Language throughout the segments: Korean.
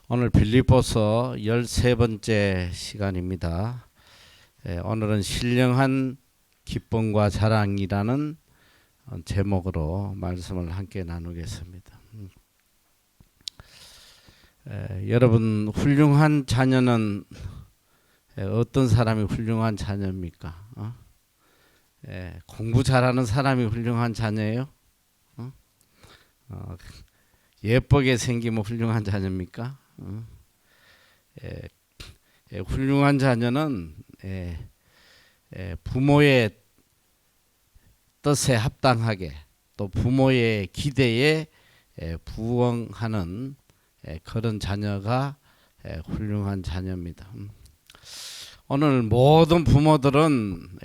오늘 빌립보서 13번째 시간입니다. 오늘은 신령한 기쁨과 자랑이라는 제목으로 말씀을 함께 나누겠습니다. 여러분, 훌륭한 자녀는 어떤 사람이 훌륭한 자녀입니까? 공부 잘하는 사람이 훌륭한 자녀예요? 예쁘게 생기면 훌륭한 자녀입니까? 훌륭한 자녀는 부모의 뜻에 합당하게 또 부모의 기대에 부응하는 그런 자녀가 훌륭한 자녀입니다. 오늘 모든 부모들은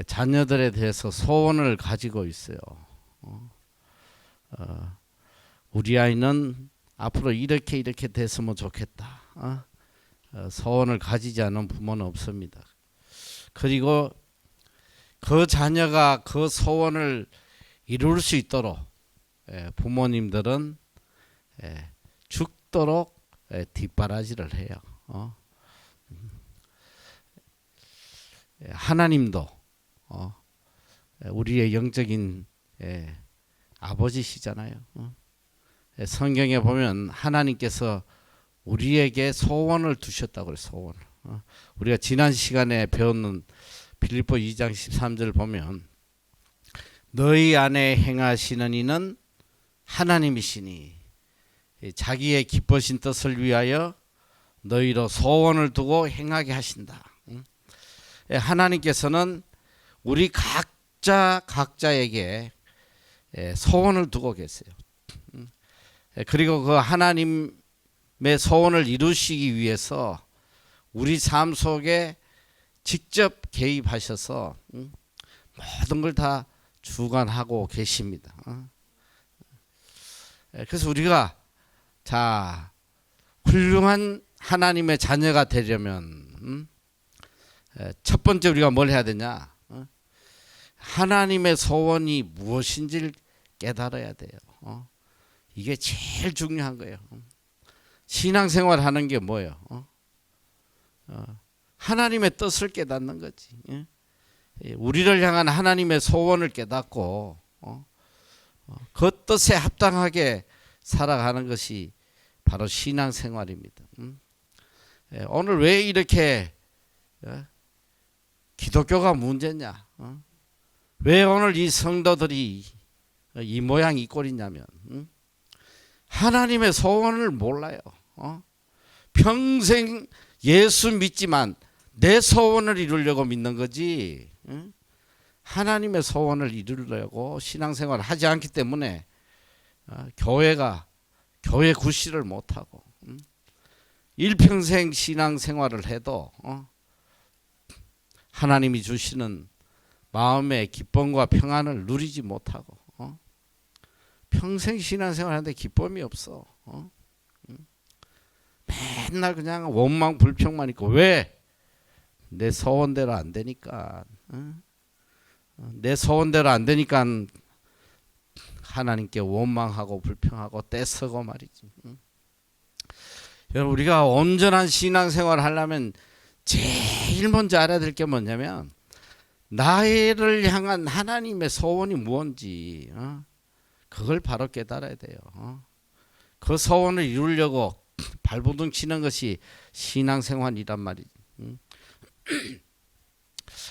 자녀들에 대해서 소원을 가지고 있어요. 우리 아이는 앞으로 이렇게 됐으면 좋겠다. 소원을 가지지 않은 부모는 없습니다. 그리고 그 자녀가 그 소원을 이룰 수 있도록 부모님들은 죽도록 뒷바라지를 해요. 하나님도 우리의 영적인 아버지시잖아요. 성경에 보면 하나님께서 우리에게 소원을 두셨다고 그래요. 소원을. 우리가 지난 시간에 배웠는 빌립보 2장 13절 보면 너희 안에 행하시는 이는 하나님이시니 자기의 기쁘신 뜻을 위하여 너희로 소원을 두고 행하게 하신다. 하나님께서는 우리 각자에게 소원을 두고 계세요. 그리고 그 하나님의 소원을 이루시기 위해서 우리 삶 속에 직접 개입하셔서 모든 걸 다 주관하고 계십니다. 그래서 우리가 훌륭한 하나님의 자녀가 되려면 첫 번째 우리가 뭘 해야 되냐? 하나님의 소원이 무엇인지를 깨달아야 돼요. 이게 제일 중요한 거예요. 신앙생활 하는 게 뭐예요? 하나님의 뜻을 깨닫는 거지. 우리를 향한 하나님의 소원을 깨닫고 그 뜻에 합당하게 살아가는 것이 바로 신앙생활입니다. 오늘 왜 이렇게 기독교가 문제냐? 왜 오늘 이 성도들이 이 모양 이 꼴이냐면 하나님의 소원을 몰라요. 평생 예수 믿지만 내 소원을 이루려고 믿는 거지 하나님의 소원을 이루려고 신앙생활을 하지 않기 때문에 교회 구실을 못하고 일평생 신앙생활을 해도 하나님이 주시는 마음의 기쁨과 평안을 누리지 못하고 평생 신앙생활 하는데 기쁨이 없어. 맨날 그냥 원망 불평만 있고 왜? 내 소원대로 안 되니까. 내 소원대로 안 되니까 하나님께 원망하고 불평하고 떼쓰고 말이지. 여러분, 우리가 온전한 신앙생활을 하려면 제일 먼저 알아야 될 게 뭐냐면 나를 향한 하나님의 소원이 뭔지 그걸 바로 깨달아야 돼요. 그 소원을 이루려고 발버둥 치는 것이 신앙생활이란 말이지.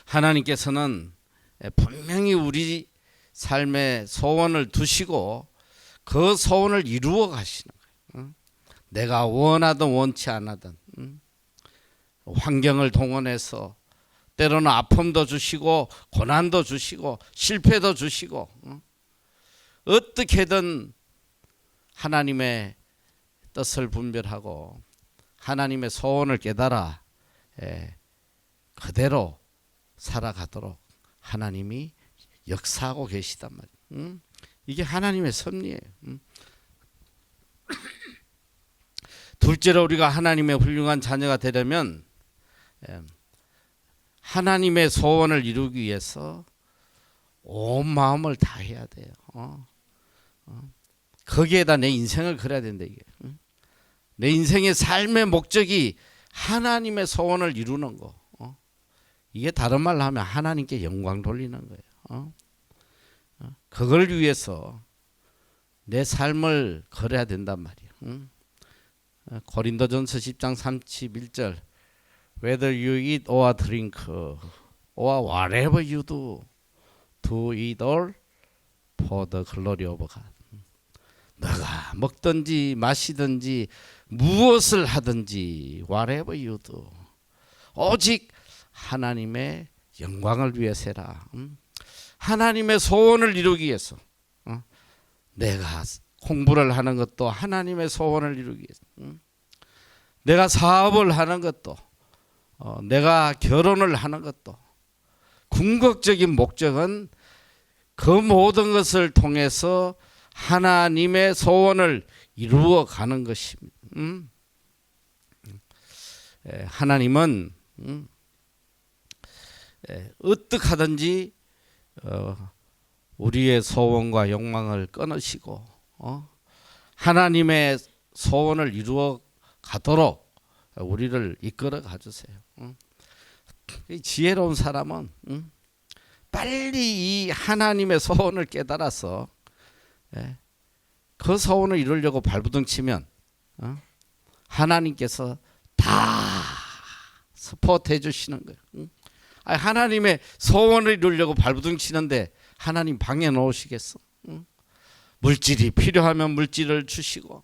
하나님께서는 분명히 우리 삶에 소원을 두시고 그 소원을 이루어 가시는 거예요. 내가 원하든 원치 않아든 환경을 동원해서 때로는 아픔도 주시고 고난도 주시고 실패도 주시고 어떻게든 하나님의 뜻을 분별하고 하나님의 소원을 깨달아 그대로 살아가도록 하나님이 역사하고 계시단 말이에요. 이게 하나님의 섭리예요. 둘째로 우리가 하나님의 훌륭한 자녀가 되려면 하나님의 소원을 이루기 위해서 온 마음을 다해야 돼요. 거기에다 내 인생을 걸어야 된다 이게. 내 인생의 삶의 목적이 하나님의 소원을 이루는 거. 이게 다른 말로 하면 하나님께 영광 돌리는 거예요. 그걸 위해서 내 삶을 걸어야 된단 말이에요. 고린도전서 10장 31절 Whether you eat or drink or whatever you do, do it all for the glory of God. 너가 먹든지 마시든지 무엇을 하든지 whatever you do, 오직 하나님의 영광을 위해서 해라. 하나님의 소원을 이루기 위해서. 내가 공부를 하는 것도 하나님의 소원을 이루기 위해서. 내가 사업을 하는 것도, 내가 결혼을 하는 것도, 궁극적인 목적은 그 모든 것을 통해서 하나님의 소원을 이루어 가는 것입니다. 하나님은 어떻게 하든지 우리의 소원과 욕망을 끊으시고 하나님의 소원을 이루어 가도록 우리를 이끌어 가주세요. 지혜로운 사람은 빨리 이 하나님의 소원을 깨달아서 그 소원을 이루려고 발부둥 치면 하나님께서 다 서포트 해주시는 거예요. 하나님의 소원을 이루려고 발부둥 치는데 하나님 방해 놓으시겠어? 물질이 필요하면 물질을 주시고,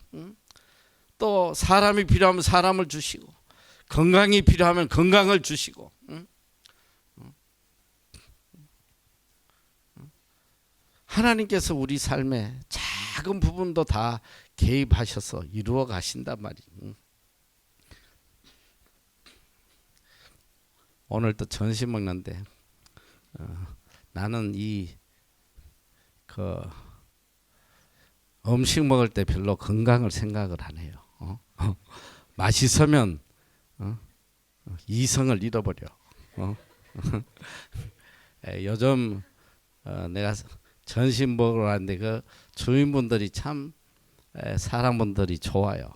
또 사람이 필요하면 사람을 주시고, 건강이 필요하면 건강을 주시고, 하나님께서 우리 삶의 작은 부분도 다 개입하셔서 이루어 가신단 말이에요. 오늘 또 점심 먹는데 나는 그 음식 먹을 때 별로 건강을 생각을 안 해요. 맛있으면 이성을 잃어버려. 요즘 내가 점심 먹으러 왔는데 그 주인분들이 참 사람분들이 좋아요.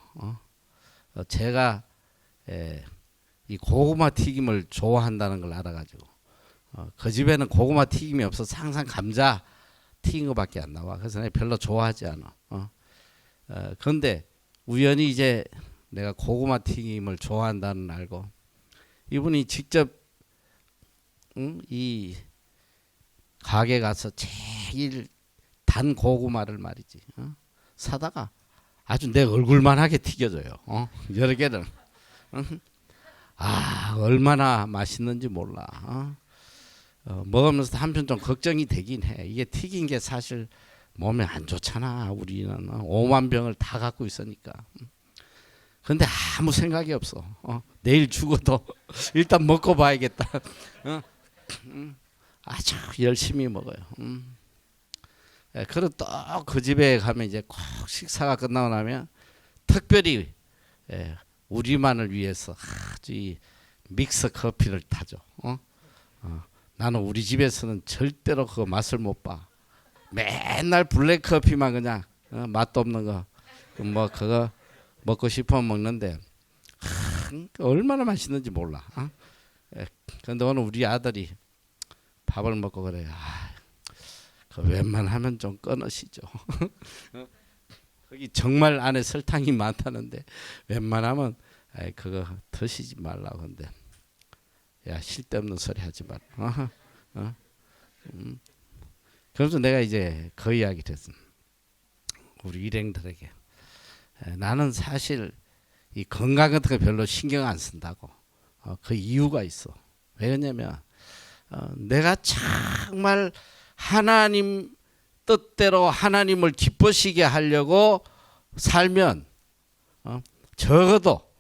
제가 이 고구마 튀김을 좋아한다는 걸 알아가지고 그 집에는 고구마 튀김이 없어서 항상 감자 튀긴 거밖에 안 나와. 그래서 내가 별로 좋아하지 않아. 그런데 우연히 이제 내가 고구마 튀김을 좋아한다는 걸 알고 이분이 직접 이 가게 가서 제일 단 고구마를 말이지 사다가 아주 내 얼굴만하게 튀겨줘요. 여러 개를. 얼마나 맛있는지 몰라. 먹으면서 한편 좀 걱정이 되긴 해. 이게 튀긴 게 사실 몸에 안 좋잖아. 우리는 5만 병을 다 갖고 있으니까. 근데 아무 생각이 없어. 내일 죽어도 일단 먹고 봐야겠다. 아주 열심히 먹어요. 그리고 또 그 집에 가면 이제 꼭 식사가 끝나고 나면 특별히 우리만을 위해서 아주 이 믹스 커피를 타죠. 나는 우리 집에서는 절대로 그 맛을 못 봐. 맨날 블랙 커피만 그냥 맛도 없는 거 뭐 그거 먹고 싶으면 먹는데 얼마나 맛있는지 몰라. 그런데 오늘 우리 아들이 밥을 먹고 그래요. 그 웬만하면 좀 끊으시죠. 거기 정말 안에 설탕이 많다는데 웬만하면 그거 드시지 말라고. 근데 야 쓸데없는 소리 하지 마라. 그래서 내가 이제 그 이야기를 했어. 우리 일행들에게 나는 사실 이 건강 같은 거 별로 신경 안 쓴다고. 그 이유가 있어. 왜냐면 내가 정말 하나님 뜻대로 하나님을 기쁘시게 하려고 살면 적어도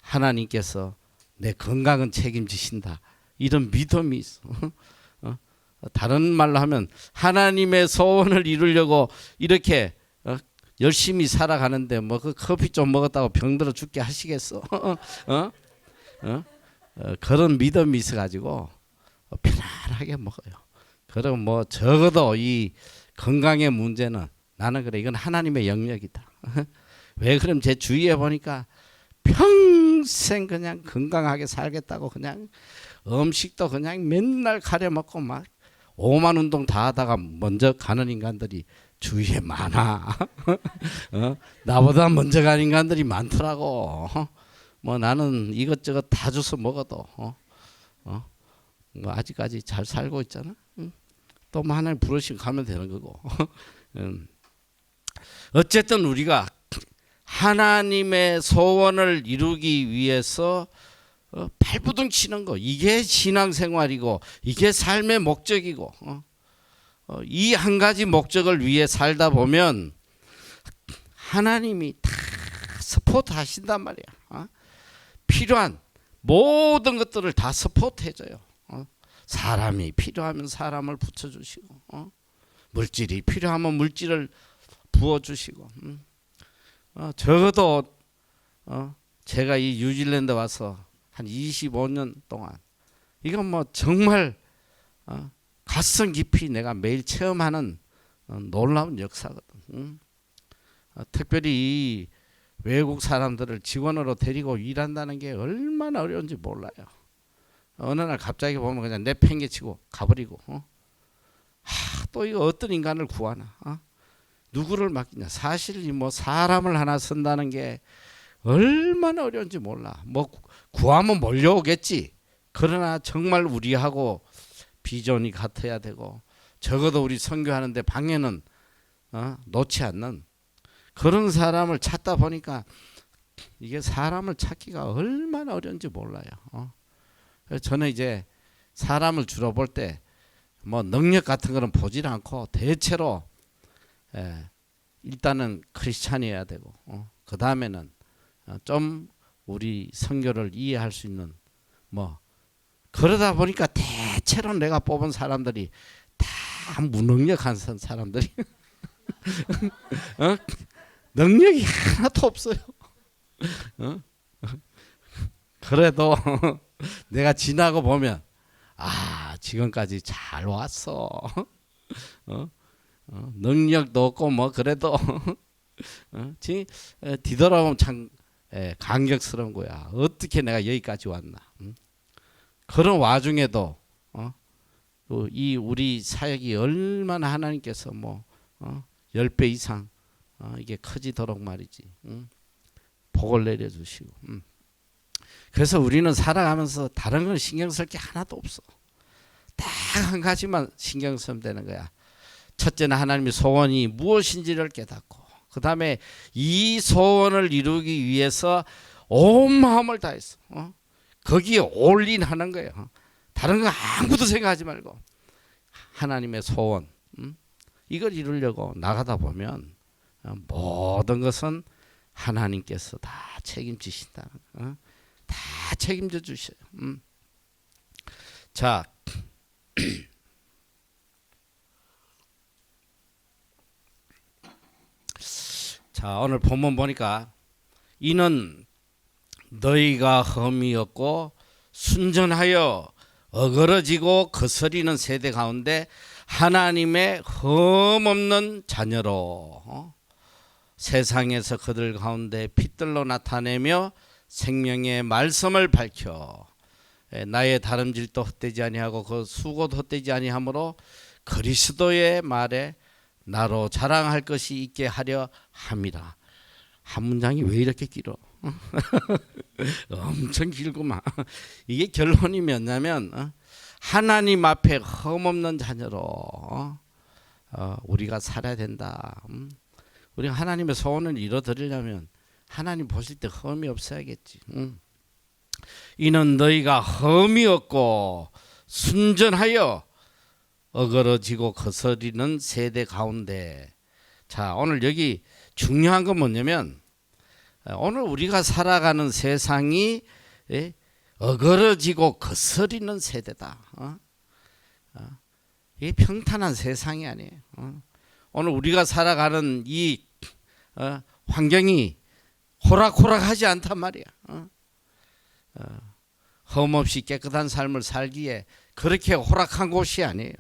하나님께서 내 건강은 책임지신다. 이런 믿음이 있어. 다른 말로 하면 하나님의 소원을 이루려고 이렇게 열심히 살아가는데 뭐 그 커피 좀 먹었다고 병들어 죽게 하시겠어? 그런 믿음이 있어가지고 편안하게 먹어요. 그럼 뭐 적어도 이 건강의 문제는 나는 그래 이건 하나님의 영역이다. 왜 그럼 제 주위에 보니까 평생 그냥 건강하게 살겠다고 그냥 음식도 그냥 맨날 가려 먹고 막 오만 운동 다 하다가 먼저 가는 인간들이 주위에 많아. 나보다 먼저 간 인간들이 많더라고. 뭐 나는 이것저것 다 주워 먹어도 뭐 아직까지 잘 살고 있잖아. 또 뭐 하나님 부르시면 가면 되는 거고. 어쨌든 우리가 하나님의 소원을 이루기 위해서 발부둥 치는 거, 이게 신앙생활이고 이게 삶의 목적이고, 이 한 가지 목적을 위해 살다 보면 하나님이 다 서포트 하신단 말이야. 필요한 모든 것들을 다 서포트 해줘요. 사람이 필요하면 사람을 붙여주시고, 물질이 필요하면 물질을 부어주시고, 적어도 제가 이 뉴질랜드 와서 한 25년 동안 이건 뭐 정말 가슴 깊이 내가 매일 체험하는 놀라운 역사거든. 특별히 이 외국 사람들을 직원으로 데리고 일한다는 게 얼마나 어려운지 몰라요. 어느 날 갑자기 보면 그냥 내팽개치고 가버리고, 또 이거 어떤 인간을 구하나, 누구를 맡기냐. 사실 뭐 사람을 하나 쓴다는 게 얼마나 어려운지 몰라. 뭐 구하면 몰려오겠지. 그러나 정말 우리하고 비전이 같아야 되고, 적어도 우리 선교하는데 방해는 놓지 않는 그런 사람을 찾다 보니까 이게 사람을 찾기가 얼마나 어려운지 몰라요. 그래서 저는 이제 사람을 주로 볼 때 뭐 능력 같은 거는 보질 않고 대체로 일단은 크리스찬이어야 되고, 그 다음에는 좀 우리 선교를 이해할 수 있는, 뭐 그러다 보니까 대체로 내가 뽑은 사람들이 다 무능력한 사람들이 능력이 하나도 없어요. 그래도 내가 지나고 보면 지금까지 잘 왔어. 능력도 없고 뭐 그래도 뒤돌아보면 참 감격스러운 거야. 어떻게 내가 여기까지 왔나. 그런 와중에도 이 우리 사역이 얼마나 하나님께서 뭐 10배 이상 이게 커지도록 말이지, 복을 내려주시고. 그래서 우리는 살아가면서 다른 건 신경 쓸 게 하나도 없어. 딱 한 가지만 신경 쓰면 되는 거야. 첫째는 하나님의 소원이 무엇인지를 깨닫고, 그 다음에 이 소원을 이루기 위해서 온 마음을 다해서 거기에 올인하는 거예요. 다른 거 아무것도 생각하지 말고 하나님의 소원, 이걸 이루려고 나가다 보면 모든 것은 하나님께서 다 책임지신다는 거, 다 책임져 주셔요. 자, 자, 오늘 본문 보니까 이는 너희가 흠이 없고 순전하여 어그러지고 거스리는 세대 가운데 하나님의 흠없는 자녀로 세상에서 그들 가운데 빛들로 나타내며 생명의 말씀을 밝혀 나의 다름질도 헛되지 아니하고 그 수고도 헛되지 아니하므로 그리스도의 말에 나로 자랑할 것이 있게 하려 함이라. 한 문장이 왜 이렇게 길어? 엄청 길구만. 이게 결론이 뭐냐면 하나님 앞에 흠없는 자녀로 우리가 살아야 된다. 우리가 하나님의 소원을 이뤄드리려면 하나님 보실 때 흠이 없어야겠지. 이는 너희가 흠이 없고 순전하여 어그러지고 거스리는 세대 가운데. 자, 오늘 여기 중요한 건 뭐냐면 오늘 우리가 살아가는 세상이 어그러지고 거스리는 세대다. 이게 평탄한 세상이 아니에요. 오늘 우리가 살아가는 이 환경이 호락호락하지 않단 말이야. 흠없이 깨끗한 삶을 살기에 그렇게 호락한 곳이 아니에요.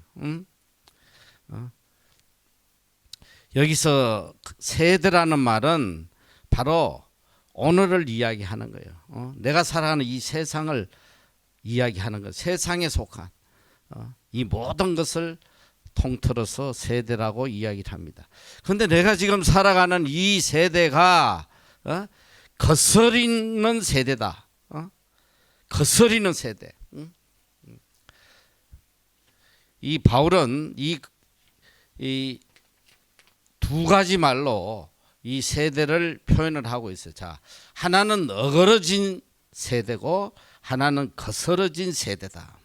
여기서 세대라는 말은 바로 오늘을 이야기하는 거예요. 내가 살아가는 이 세상을 이야기하는 것, 세상에 속한 이 모든 것을 통틀어서 세대라고 이야기를 합니다. 그런데 내가 지금 살아가는 이 세대가 거스리는 세대다. 거스리는 세대. 이 바울은 이 두 가지 말로 이 세대를 표현을 하고 있어요. 자, 하나는 어그러진 세대고 하나는 거스러진 세대다.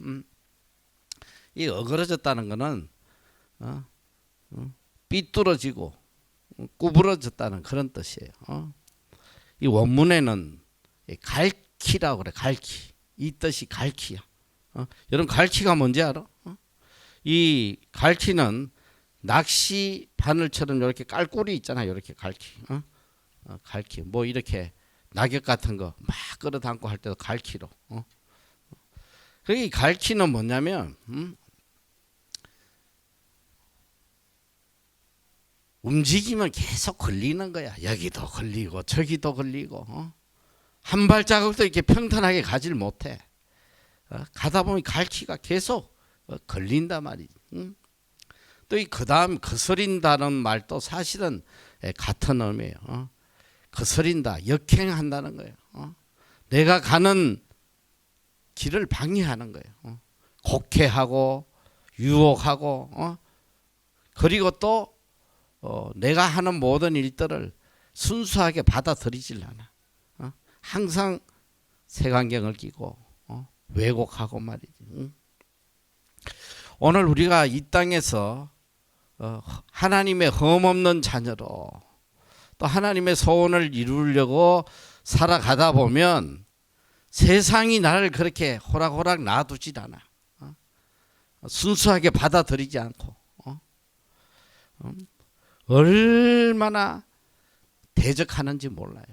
이 어그러졌다는 것은 삐뚤어지고 구부러졌다는 그런 뜻이에요. 이 원문에는 갈키라고 그래. 갈키. 이 뜻이 갈키야. 여러분 갈키가 뭔지 알아? 이 갈키는 낚시 바늘처럼 이렇게 깔꼬리 있잖아요. 이렇게 갈키. 갈키. 뭐 이렇게 낙엽 같은 거 막 끌어당고 할 때도 갈키로. 이 갈키는 뭐냐면 움직이면 계속 걸리는 거야. 여기도 걸리고 저기도 걸리고 한 발자국도 이렇게 평탄하게 가질 못해. 가다 보면 갈키가 계속 걸린단 말이지. 또 이 그다음 거스린다는 말도 사실은 같은 의미예요. 거스린다, 역행한다는 거예요. 내가 가는 길을 방해하는 거예요. 곡해하고 유혹하고 그리고 또 내가 하는 모든 일들을 순수하게 받아들이질 않아. 항상 색안경을 끼고 왜곡하고 말이지. 오늘 우리가 이 땅에서 하나님의 흠없는 자녀로 또 하나님의 소원을 이루려고 살아가다 보면 세상이 나를 그렇게 호락호락 놔두질 않아. 순수하게 받아들이지 않고 얼마나 대적하는지 몰라요.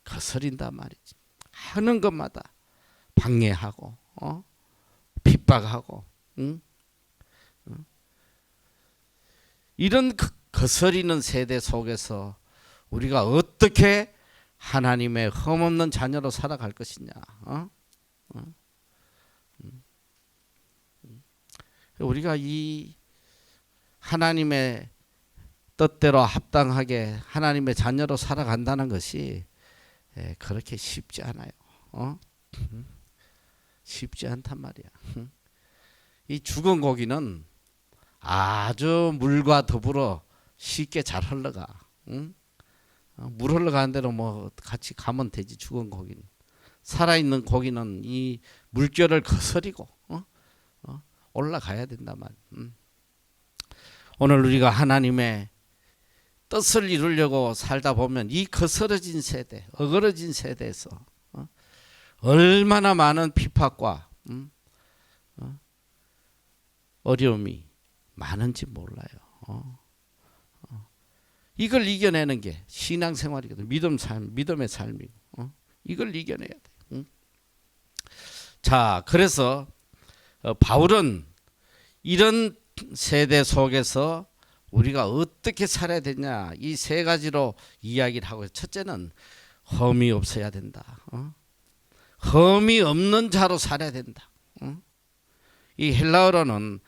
거스린단 말이지. 하는 것마다 방해하고 핍박하고 이런 거스리는 세대 속에서 우리가 어떻게 하나님의 흠없는 자녀로 살아갈 것이냐. 우리가 이 하나님의 뜻대로 합당하게 하나님의 자녀로 살아간다는 것이 그렇게 쉽지 않아요. 쉽지 않단 말이야. 이 죽은 고기는 아주 물과 더불어 쉽게 잘 흘러가. 물 흘러가는 대로 뭐 같이 가면 되지. 죽은 고기는. 살아있는 고기는 이 물결을 거스리고 올라가야 된단 말이야. 오늘 우리가 하나님의 뜻을 이루려고 살다 보면 이 거스러진 세대, 어그러진 세대에서 얼마나 많은 핍박과 어려움이 많은지 몰라요. 이걸 이겨내는 게 신앙생활이거든. 믿음의 삶이고 이걸 이겨내야 돼. 자, 그래서 바울은 이런 세대 속에서 우리가 어떻게 살아야 되냐 이 세 가지로 이야기를 하고, 첫째는 흠이 없어야 된다. 흠이 없는 자로 살아야 된다. 이 헬라어로는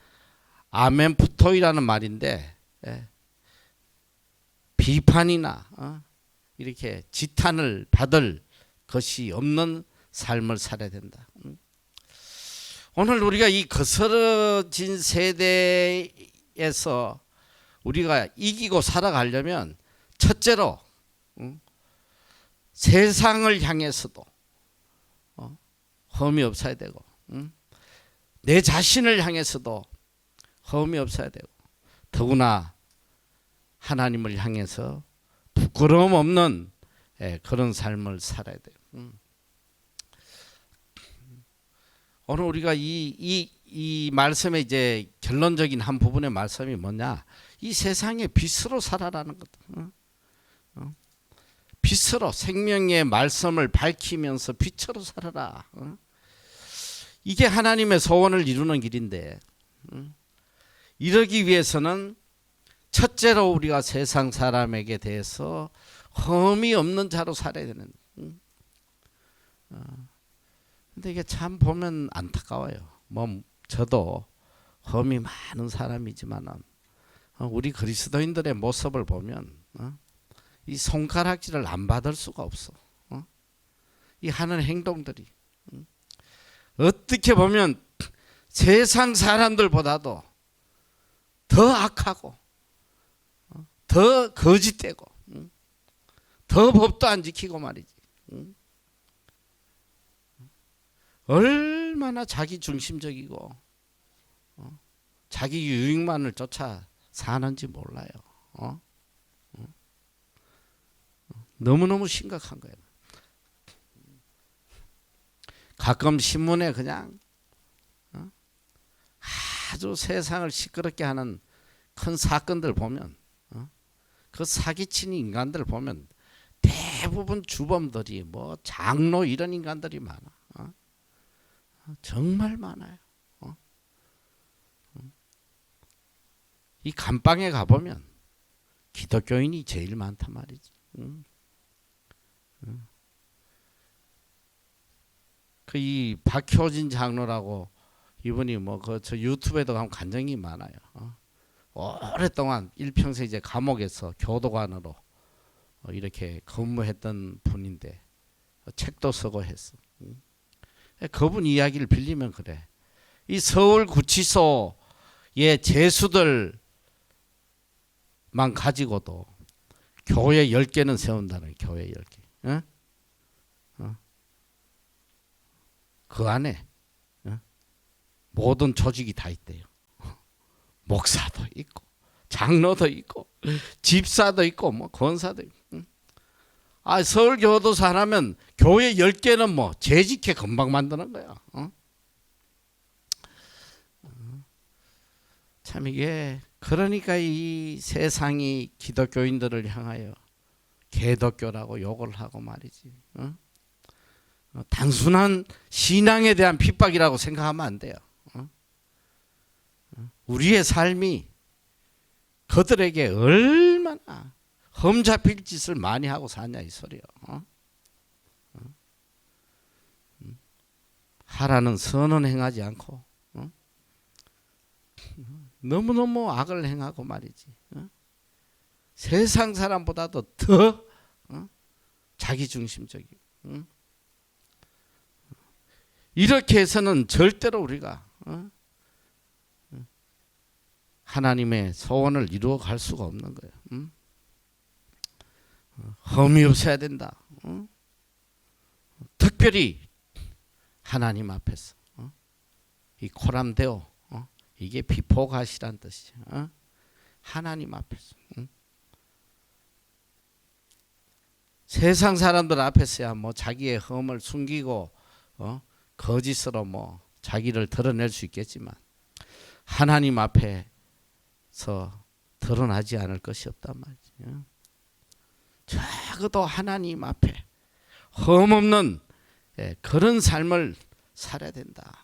아멘푸토이라는 말인데 비판이나 이렇게 지탄을 받을 것이 없는 삶을 살아야 된다. 오늘 우리가 이 거스러진 세대에서 우리가 이기고 살아가려면 첫째로 세상을 향해서도 흠이 없어야 되고 내 자신을 향해서도 흠이 없어야 되고 더구나 하나님을 향해서 부끄러움 없는 그런 삶을 살아야 돼요. 오늘 우리가 이 말씀의 이제 결론적인 한 부분의 말씀이 뭐냐? 이 세상의 빛으로 살아라는 것. 빛으로 생명의 말씀을 밝히면서 빛으로 살아라. 이게 하나님의 소원을 이루는 길인데 이러기 위해서는 첫째로 우리가 세상 사람에게 대해서 흠이 없는 자로 살아야 되는. 근데 이게 참 보면 안타까워요. 뭐 저도 흠이 많은 사람이지만은 우리 그리스도인들의 모습을 보면 이 손가락질을 안 받을 수가 없어. 이 하는 행동들이 어떻게 보면 세상 사람들보다도 더 악하고 더 거짓되고 더 법도 안 지키고 말이지. 얼마나 자기 중심적이고 자기 유익만을 쫓아 사는지 몰라요. 너무너무 심각한 거예요. 가끔 신문에 그냥 아주 세상을 시끄럽게 하는 큰 사건들 보면 그 사기치는 인간들 보면 대부분 주범들이 뭐 장로 이런 인간들이 많아. 정말 많아요. 이 감방에 가보면 기독교인이 제일 많단 말이지. 그 이 박효진 장로라고 이분이 뭐 그 저 유튜브에도 가면 간증이 많아요. 오랫동안 일평생 이제 감옥에서 교도관으로 이렇게 근무했던 분인데 책도 쓰고 했어. 그분 이야기를 빌리면 그래. 이 서울구치소의 죄수들만 가지고도 교회 10개는 세운다는 교회 10개. 그 안에 모든 조직이 다 있대요. 목사도 있고 장로도 있고 집사도 있고 뭐 권사도 있고. 서울교도소 하면 교회 10개는 뭐 재직해 금방 만드는 거야. 참 이게 그러니까 이 세상이 기독교인들을 향하여 개독교라고 욕을 하고 말이지. 단순한 신앙에 대한 핍박이라고 생각하면 안 돼요. 우리의 삶이 그들에게 얼마나 험잡힐 짓을 많이 하고 사냐 이 소리요. 하라는 선은 행하지 않고 너무너무 악을 행하고 말이지. 세상 사람보다도 더 자기중심적이고. 이렇게 해서는 절대로 우리가 하나님의 소원을 이루어 갈 수가 없는 거예요. 흠이 없어야 된다. 특별히 하나님 앞에서 이 코람데오 이게 비포가시란 뜻이죠. 하나님 앞에서 세상 사람들 앞에서야 뭐 자기의 흠을 숨기고 거짓으로 뭐 자기를 드러낼 수 있겠지만 하나님 앞에서 드러나지 않을 것이 없단 말이죠. 적어도 하나님 앞에 흠 없는 그런 삶을 살아야 된다.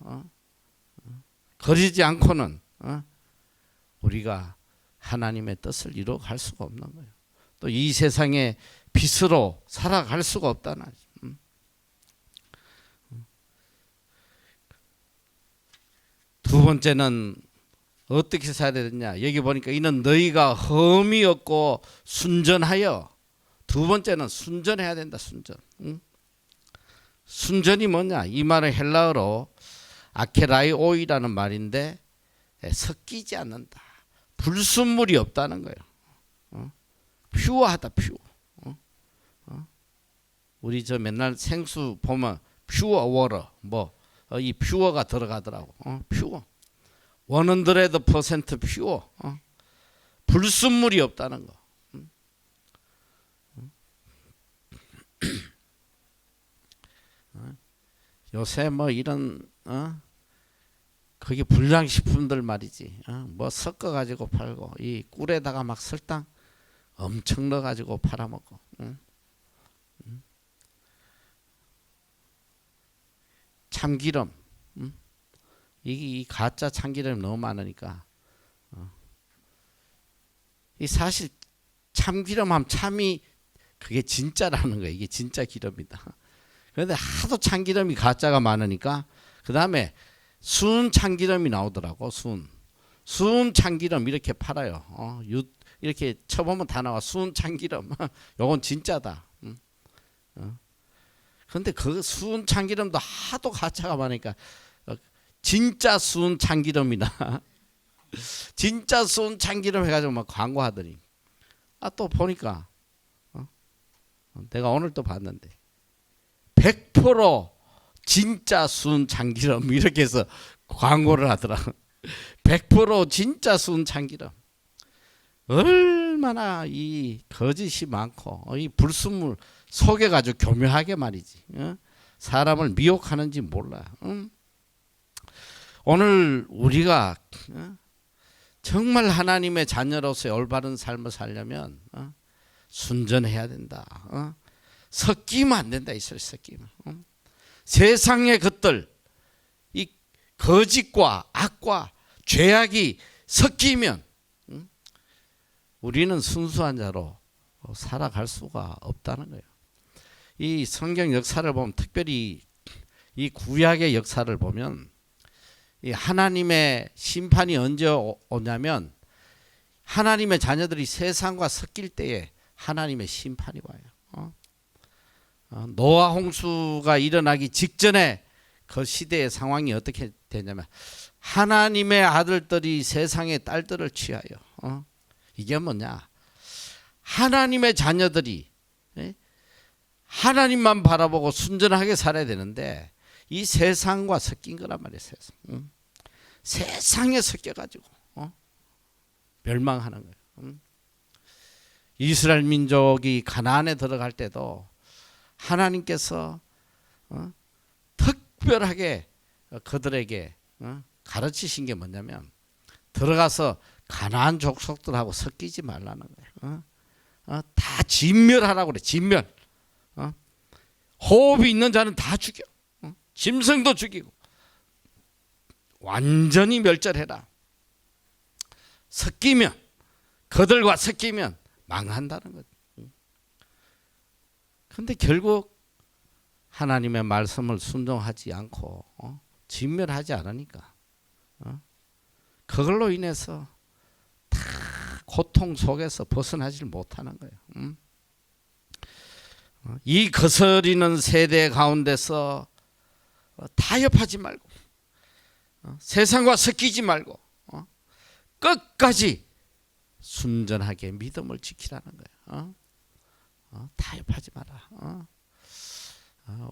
거리지 않고는 우리가 하나님의 뜻을 이루어 갈 수가 없는 거예요. 또 이 세상의 빛으로 살아갈 수가 없다는 거죠. 두 번째는 어떻게 살아야 되느냐. 여기 보니까 이는 너희가 흠이 없고 순전하여. 두 번째는 순전해야 된다. 순전. 순전이 뭐냐. 이 말은 헬라어로 아케라이오이라는 말인데 섞이지 않는다. 불순물이 없다는 거예요. 퓨어하다. 퓨어. 우리 저 맨날 생수 보면 퓨어 워러 뭐 이 퓨어가 들어가더라고. 퓨어. 100% 퓨어. 불순물이 없다는 거. 요새 뭐 이런 그게 불량식품들 말이지. 뭐 섞어 가지고 팔고 이 꿀에다가 막 설탕 엄청 넣어 가지고 팔아먹고. 참기름. 이 가짜 참기름 너무 많으니까. 이 사실 참기름 하면 참이 그게 진짜라는 거예요. 이게 진짜 기름이다. 그런데 하도 참기름이 가짜가 많으니까 그 다음에 순 참기름이 나오더라고. 순 참기름 이렇게 팔아요. 이렇게 쳐보면 다 나와. 순 참기름. 요건 진짜다. 그런데 그 순 참기름도 하도 가짜가 많으니까 진짜 순 참기름이나 진짜 순 참기름 해가지고 막 광고하더니 또 보니까 내가 오늘 또 봤는데 100% 진짜 순 참기름 이렇게 해서 광고를 하더라. 100% 진짜 순 참기름. 얼마나 이 거짓이 많고 이 불순물 속여가지고 교묘하게 말이지. 사람을 미혹하는지 몰라. 오늘 우리가 정말 하나님의 자녀로서의 올바른 삶을 살려면 순전해야 된다. 섞이면 안 된다. 이슬 섞이면. 세상의 것들, 이 거짓과 악과 죄악이 섞이면 우리는 순수한 자로 살아갈 수가 없다는 거예요. 이 성경 역사를 보면 특별히 이 구약의 역사를 보면 이 하나님의 심판이 언제 오냐면 하나님의 자녀들이 세상과 섞일 때에 하나님의 심판이 와요. 노아 홍수가 일어나기 직전에 그 시대의 상황이 어떻게 되냐면 하나님의 아들들이 세상의 딸들을 취하여 이게 뭐냐? 하나님의 자녀들이 하나님만 바라보고 순전하게 살아야 되는데 이 세상과 섞인 거란 말이에요. 세상에 섞여가지고 멸망하는 거예요. 이스라엘 민족이 가나안에 들어갈 때도 하나님께서 특별하게 그들에게 가르치신 게 뭐냐면 들어가서 가나안 족속들하고 섞이지 말라는 거예요. 다 진멸하라고 그래. 진멸. 호흡이 있는 자는 다 죽여. 짐승도 죽이고 완전히 멸절해라. 섞이면 그들과 섞이면 망한다는 거죠. 그런데 결국 하나님의 말씀을 순종하지 않고 진멸하지 않으니까 그걸로 인해서 다 고통 속에서 벗어나질 못하는 거예요. 이 거스리는 세대 가운데서 타협하지 말고 세상과 섞이지 말고 끝까지 순전하게 믿음을 지키라는 거예요. 타협하지 마라.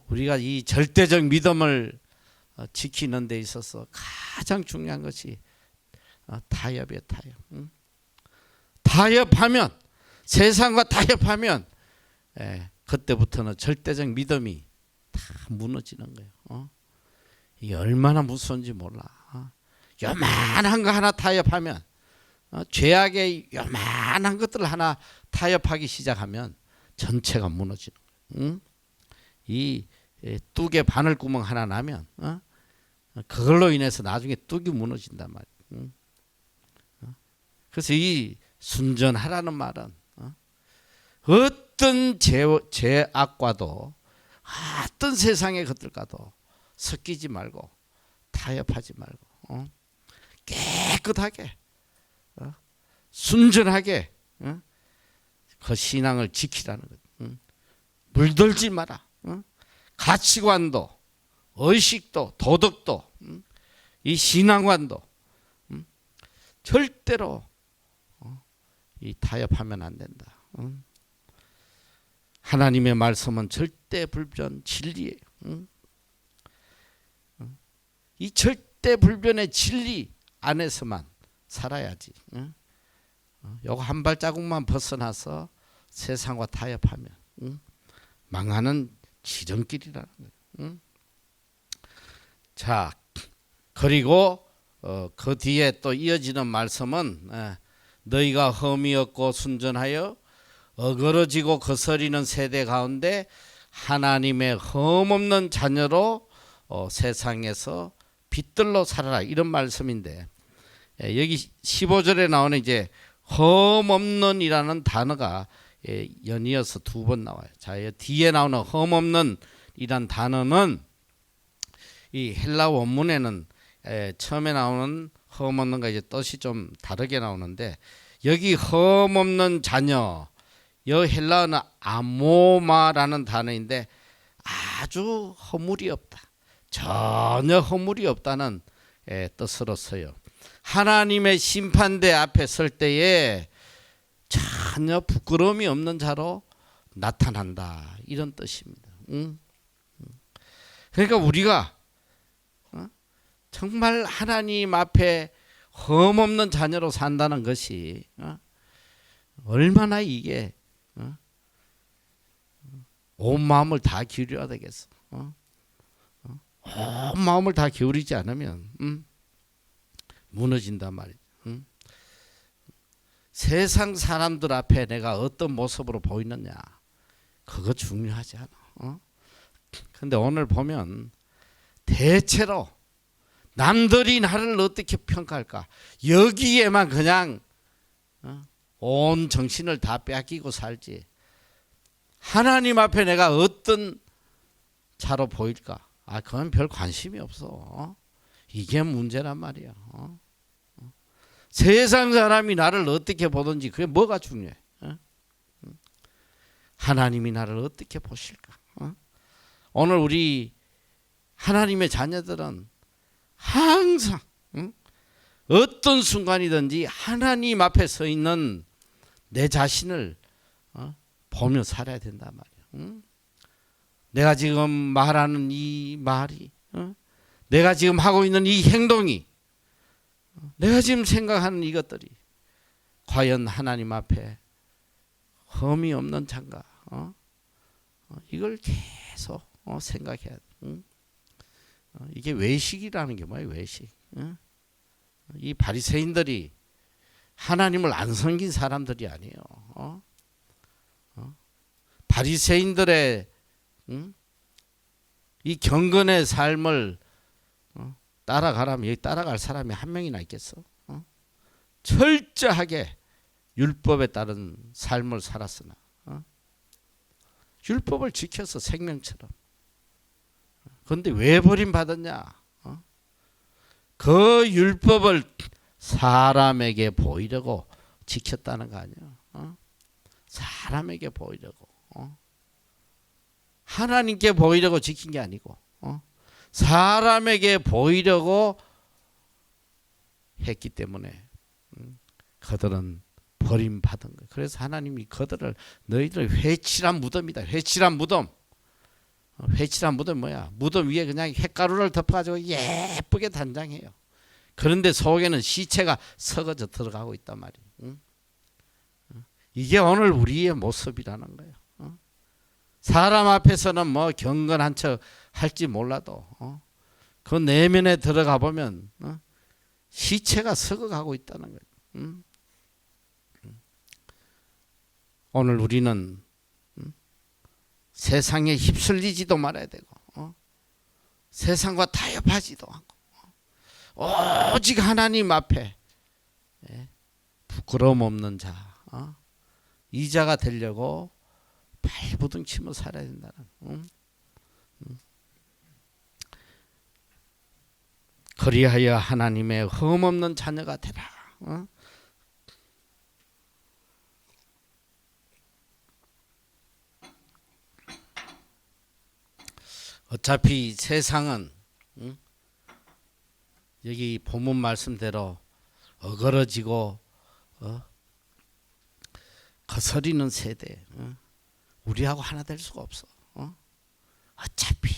우리가 이 절대적 믿음을 지키는 데 있어서 가장 중요한 것이 타협이에요. 타협. 타협하면 세상과 타협하면 그때부터는 절대적 믿음이 다 무너지는 거예요. 이게 얼마나 무서운지 몰라. 요만한 거 하나 타협하면 죄악의 요만한 것들 하나 타협하기 시작하면 전체가 무너지는 거예요. 이 뚝에 바늘구멍 하나 나면 그걸로 인해서 나중에 뚝이 무너진단 말이에요. 그래서 이 순전하라는 말은 어떤 죄악과도 어떤 세상의 것들과도 섞이지 말고 타협하지 말고 깨끗하게 순전하게 그 신앙을 지키라는 것. 물들지 마라. 가치관도 의식도 도덕도 이 신앙관도 절대로 이 타협하면 안 된다. 하나님의 말씀은 절대 불변 진리예요. 이 절대 불변의 진리 안에서만 살아야지. 요거 한 발자국만 벗어나서 세상과 타협하면 망하는 지름길이라는 거예요. 자, 그리고 그 뒤에 또 이어지는 말씀은 너희가 흠이 없고 순전하여 어그러지고 거스리는 세대 가운데 하나님의 흠없는 자녀로 세상에서 빛들로 살아라, 이런 말씀인데 여기 15절에 나오는 이제 흠없는이라는 단어가 연이어서 두 번 나와요. 자, 뒤에 나오는 흠없는 이란 단어는 이 헬라 원문에는 처음에 나오는 흠없는가 이제 뜻이 좀 다르게 나오는데, 여기 흠없는 자녀, 여 헬라어는 아모마라는 단어인데 아주 허물이 없다, 전혀 허물이 없다는 뜻으로 써요. 하나님의 심판대 앞에 설 때에 전혀 부끄러움이 없는 자로 나타난다, 이런 뜻입니다. 그러니까 우리가 정말 하나님 앞에 흠없는 자녀로 산다는 것이 얼마나 이게 온 마음을 다 기울여야 되겠어. 온 마음을 다 기울이지 않으면 무너진단 말이야. 세상 사람들 앞에 내가 어떤 모습으로 보이느냐, 그거 중요하지 않아. 근데 오늘 보면 대체로 남들이 나를 어떻게 평가할까, 여기에만 그냥 온 정신을 다 빼앗기고 살지, 하나님 앞에 내가 어떤 자로 보일까, 그건 별 관심이 없어. 이게 문제란 말이야. 세상 사람이 나를 어떻게 보든지 그게 뭐가 중요해. 하나님이 나를 어떻게 보실까. 오늘 우리 하나님의 자녀들은 항상 어떤 순간이든지 하나님 앞에 서 있는 내 자신을 보며 살아야 된단 말이야. 내가 지금 말하는 이 말이, 내가 지금 하고 있는 이 행동이, 내가 지금 생각하는 이것들이 과연 하나님 앞에 흠이 없는 자인가, 이걸 계속 생각해야 돼. 이게 외식이라는 게 뭐예요? 외식. 이 바리새인들이 하나님을 안 섬긴 사람들이 아니에요. 바리새인들의 이 경건의 삶을 따라가라면 여기 따라갈 사람이 한 명이나 있겠어? 철저하게 율법에 따른 삶을 살았으나 율법을 지켜서 생명처럼. 그런데 왜 버림받았냐? 그 율법을 사람에게 보이려고 지켰다는 거 아니야? 사람에게 보이려고. 하나님께 보이려고 지킨 게 아니고 사람에게 보이려고 했기 때문에 그들은 버림받은 거예요. 그래서 하나님이 그들을 너희들 회칠한 무덤이다. 회칠한 무덤. 회칠한 무덤 뭐야? 무덤 위에 그냥 햇가루를 덮어가지고 예쁘게 단장해요. 그런데 속에는 시체가 썩어져 들어가고 있단 말이에요. 이게 오늘 우리의 모습이라는 거예요. 사람 앞에서는 뭐 경건한 척 할지 몰라도 그 내면에 들어가 보면 시체가 썩어가고 있다는 거예요. 오늘 우리는 세상에 휩쓸리지도 말아야 되고 세상과 타협하지도 않고 오직 하나님 앞에 부끄러움 없는 자, 이 자가 되려고 발부둥 치며 살아야 된다는. 그리하여 하나님의 흠없는 자녀가 되라. 어차피 세상은 여기 본문 말씀대로 어그러지고 거스리는 세대, 우리하고 하나 될 수가 없어. 어차피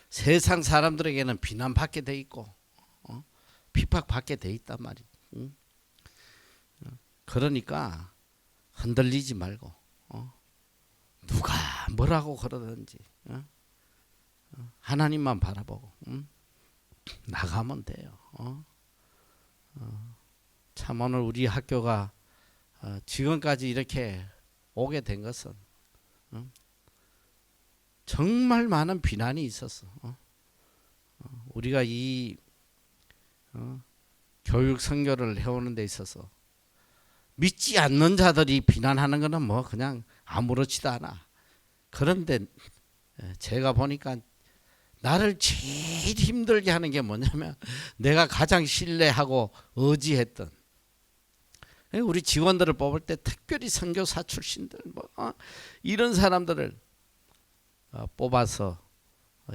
세상 사람들에게는 비난받게 돼 있고 핍박받게 돼 있단 말이야. 그러니까 흔들리지 말고 누가 뭐라고 그러든지 하나님만 바라보고 나가면 돼요. 참 오늘 우리 학교가 지금까지 이렇게 오게 된 것은 정말 많은 비난이 있었어. 우리가 이 교육 선교를 해오는 데 있어서 믿지 않는 자들이 비난하는 거는 뭐 그냥 아무렇지도 않아. 그런데 제가 보니까 나를 제일 힘들게 하는 게 뭐냐면 내가 가장 신뢰하고 의지했던 우리 직원들을 뽑을 때 특별히 선교사 출신들 이런 사람들을 뽑아서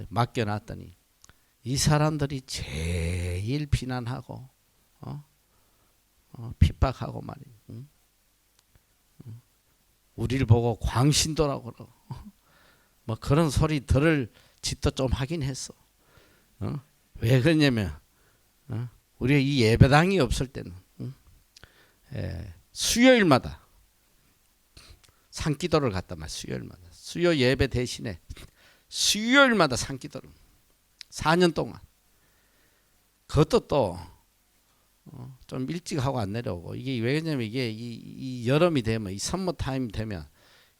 맡겨놨더니 이 사람들이 제일 비난하고 핍박하고 말이야. 우리를 보고 광신도라고 그러고 뭐 그런 소리 들을 짓도 좀 하긴 했어. 왜 그러냐면 우리가 이 예배당이 없을 때는 수요일마다 산기도를 갔단 말이야. 수요일마다 수요 예배 대신에 수요일마다 산기도를 4년 동안. 그것도 또 좀 일찍 하고 안 내려오고 이게 왜냐면 이게 이 여름이 되면 이 선머 타임 되면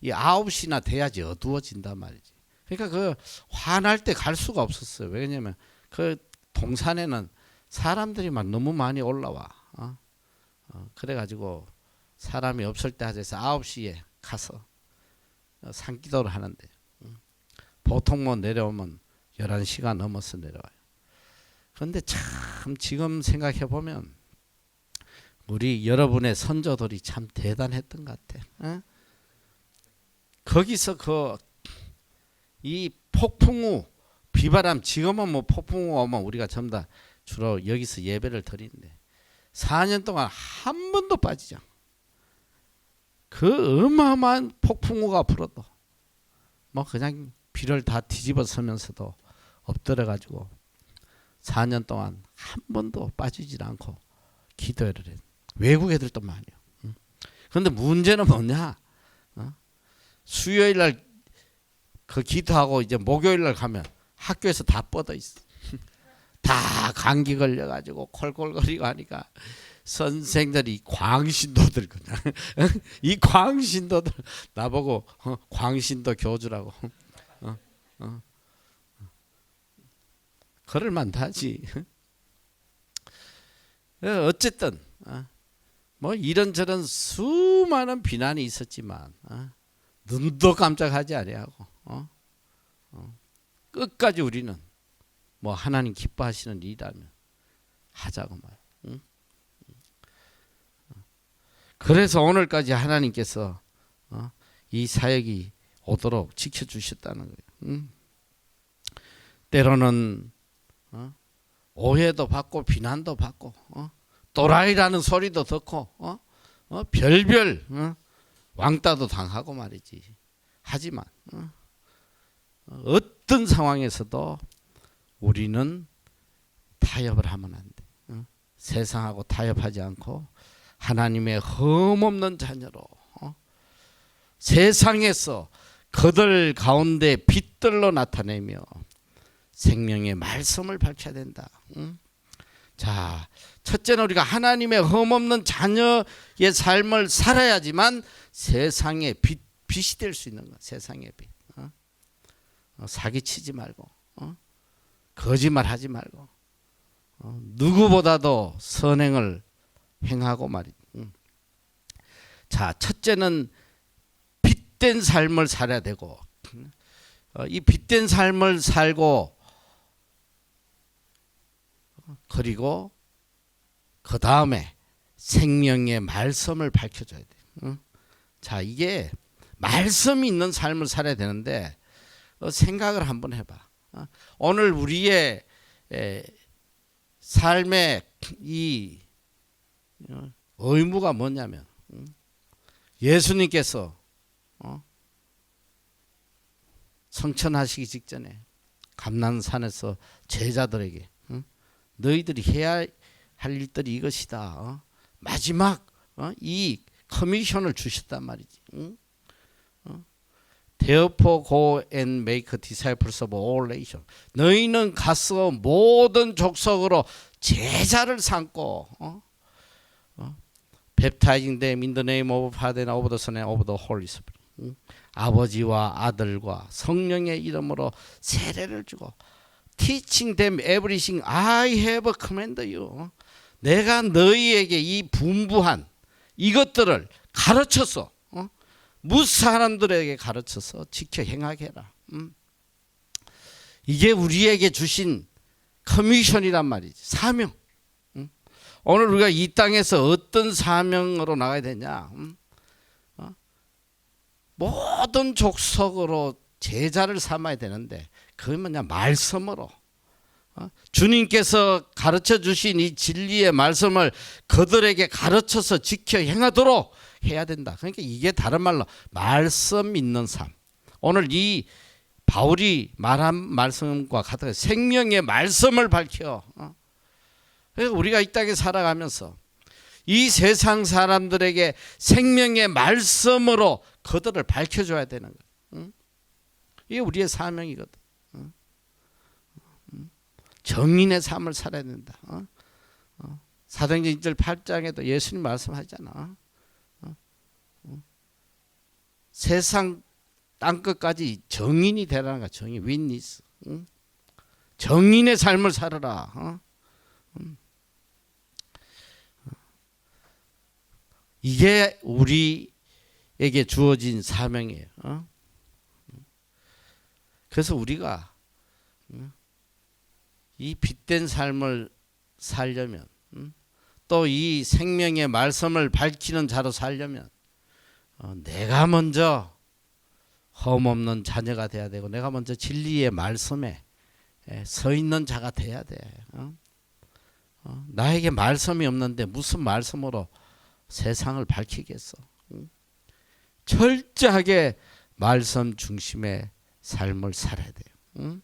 이 9시나 돼야지 어두워진단 말이지. 그러니까 그 화날 때 갈 수가 없었어요. 왜냐면 그 동산에는 사람들이 막 너무 많이 올라와. 그래가지고 사람이 없을 때 하자서 9시에 가서 산기도를 하는데 보통 뭐 내려오면 11시가 넘어서 내려와요. 그런데 참 지금 생각해 보면 우리 여러분의 선조들이 참 대단했던 것 같아. 거기서 이 폭풍우 비바람 지금은 뭐 폭풍우가 오면 우리가 전부 다 주로 여기서 예배를 드리는데 4년 동안 한 번도 빠지지 않고 그 어마어마한 폭풍우가 불어도 뭐 그냥 비를 다 뒤집어 서면서도 엎드려 가지고 4년 동안 한 번도 빠지지 않고 기도를 해. 외국 애들도 많이요. 그런데 문제는 뭐냐? 수요일 날 그 기도하고 이제 목요일 날 가면 학교에서 다 뻗어 있어. 다 감기 걸려 가지고 콜콜거리고 하니까 선생들이 광신도들 그냥 이 광신도들 나보고 광신도 교주라고 그럴 만하지. 어쨌든 뭐 이런저런 수많은 비난이 있었지만 눈도 깜짝하지 아니하고 끝까지 우리는 뭐 하나님 기뻐하시는 일이라면 하자고 말. 그래서 오늘까지 하나님께서 이 사역이 오도록 지켜주셨다는 거예요. 때로는 오해도 받고 비난도 받고 또라이라는 소리도 듣고 별별 왕따도 당하고 말이지. 하지만 어떤 상황에서도 우리는 타협을 하면 안 돼. 세상하고 타협하지 않고 하나님의 흠없는 자녀로 세상에서 그들 가운데 빛들로 나타내며 생명의 말씀을 밝혀야 된다. 자, 첫째는 우리가 하나님의 흠없는 자녀의 삶을 살아야지만 세상의 빛이 될 수 있는 거야. 세상의 빛. 사기치지 말고 거짓말하지 말고 누구보다도 선행을 행하고 말이지. 자, 첫째는 빛된 삶을 살아야 되고 이 빛된 삶을 살고 그리고 그 다음에 생명의 말씀을 밝혀줘야 돼. 자, 이게 말씀이 있는 삶을 살아야 되는데 생각을 한번 해봐. 오늘 우리의 삶의 이 의무가 뭐냐면 예수님께서 성천하시기 직전에 감난산에서 제자들에게 너희들이 해야 할 일들이 이것이다. 마지막 이 커미션을 주셨단 말이지. Therefore go and make disciples of all nations. 너희는 가서 모든 족속으로 제자를 삼고 baptizing them in the name of the Father and of the Son and of the Holy Spirit. 아버지와 아들과 성령의 이름으로 세례를 주고 teaching them everything I have commanded you. 내가 너희에게 이 분부한 이것들을 가르쳐서 무수 사람들에게 가르쳐서 지켜 행하게 해라. 이게 우리에게 주신 커미션이란 말이지. 사명. 오늘 우리가 이 땅에서 어떤 사명으로 나가야 되냐. 모든 족속으로 제자를 삼아야 되는데 그게 뭐냐, 말씀으로 주님께서 가르쳐 주신 이 진리의 말씀을 그들에게 가르쳐서 지켜 행하도록 해야 된다. 그러니까 이게 다른 말로 말씀 있는 삶. 오늘 이 바울이 말한 말씀과 같은 생명의 말씀을 밝혀. 그래서 우리가 이 땅에 살아가면서 이 세상 사람들에게 생명의 말씀으로 그들을 밝혀줘야 되는 거예요. 이게 우리의 사명이거든. 정인의 삶을 살아야 된다. 사도행전 1절 8장에도 예수님 말씀하잖아. 세상 땅끝까지 정인이 되라는 거야. 정인, 윈니스. 정인의 삶을 살아라. 이게 우리에게 주어진 사명이에요. 그래서 우리가 이 빛된 삶을 살려면, 또 이 생명의 말씀을 밝히는 자로 살려면 내가 먼저 험없는 자녀가 돼야 되고, 내가 먼저 진리의 말씀에 서 있는 자가 돼야 돼. 나에게 말씀이 없는데 무슨 말씀으로 세상을 밝히겠어. 철저하게 말씀 중심의 삶을 살아야 돼요.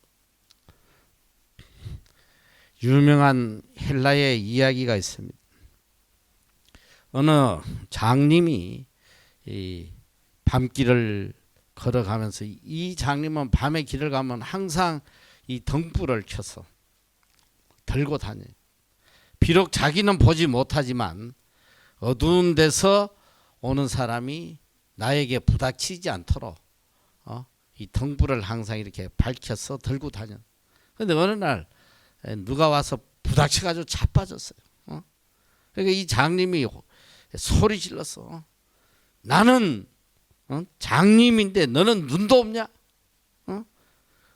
유명한 헬라의 이야기가 있습니다. 어느 장님이 이 밤길을 걸어가면서, 이 장님은 밤에 길을 가면 항상 이 등불을 켜서 들고 다녀요. 비록 자기는 보지 못하지만 어두운 데서 오는 사람이 나에게 부닥치지 않도록 이 등불을 항상 이렇게 밝혀서 들고 다녀. 그런데 어느 날 누가 와서 부닥쳐가지고 자빠졌어요. 그러니까 이 장님이 소리 질렀어. 나는 장님인데 너는 눈도 없냐?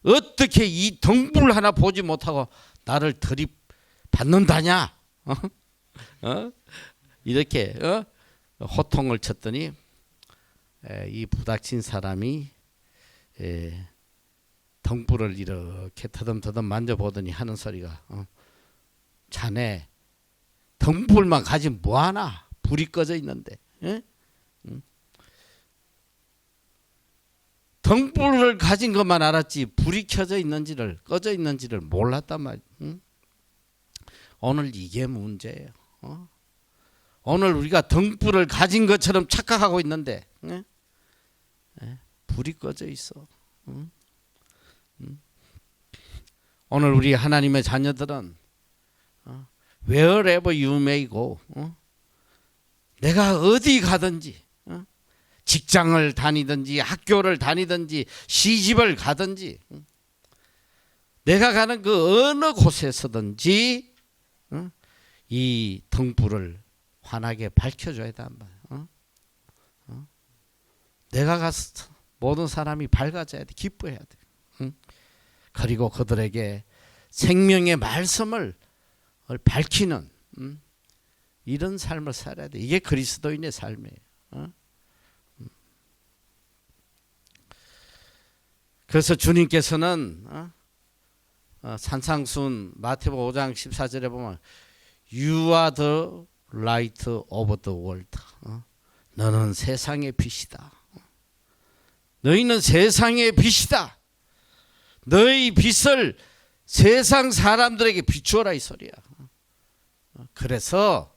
어떻게 이 등불 하나 보지 못하고 나를 들이받는다냐? 이렇게 호통을 쳤더니 이 부닥친 사람이 등불을 이렇게 더듬더듬 만져보더니 하는 소리가, 자네 등불만 가지면 뭐하나? 불이 꺼져 있는데. 등불을 가진 것만 알았지 불이 켜져 있는지를, 꺼져 있는지를 몰랐단 말이야. 오늘 이게 문제예요. 오늘 우리가 등불을 가진 것처럼 착각하고 있는데 불이 꺼져 있어. 오늘 우리 하나님의 자녀들은 wherever you may go, 내가 어디 가든지, 직장을 다니든지 학교를 다니든지 시집을 가든지, 내가 가는 그 어느 곳에서든지 이 등불을 환하게 밝혀줘야 한단 말이야. 내가 가서 모든 사람이 밝아져야 돼. 기뻐해야 돼. 그리고 그들에게 생명의 말씀을 밝히는 이런 삶을 살아야 돼. 이게 그리스도인의 삶이에요. 그래서 주님께서는 산상순 마태복음 5장 14절에 보면 You are the light of the world. 너는 세상의 빛이다. 너희는 세상의 빛이다. 너희 빛을 세상 사람들에게 비추어라, 이 소리야. 그래서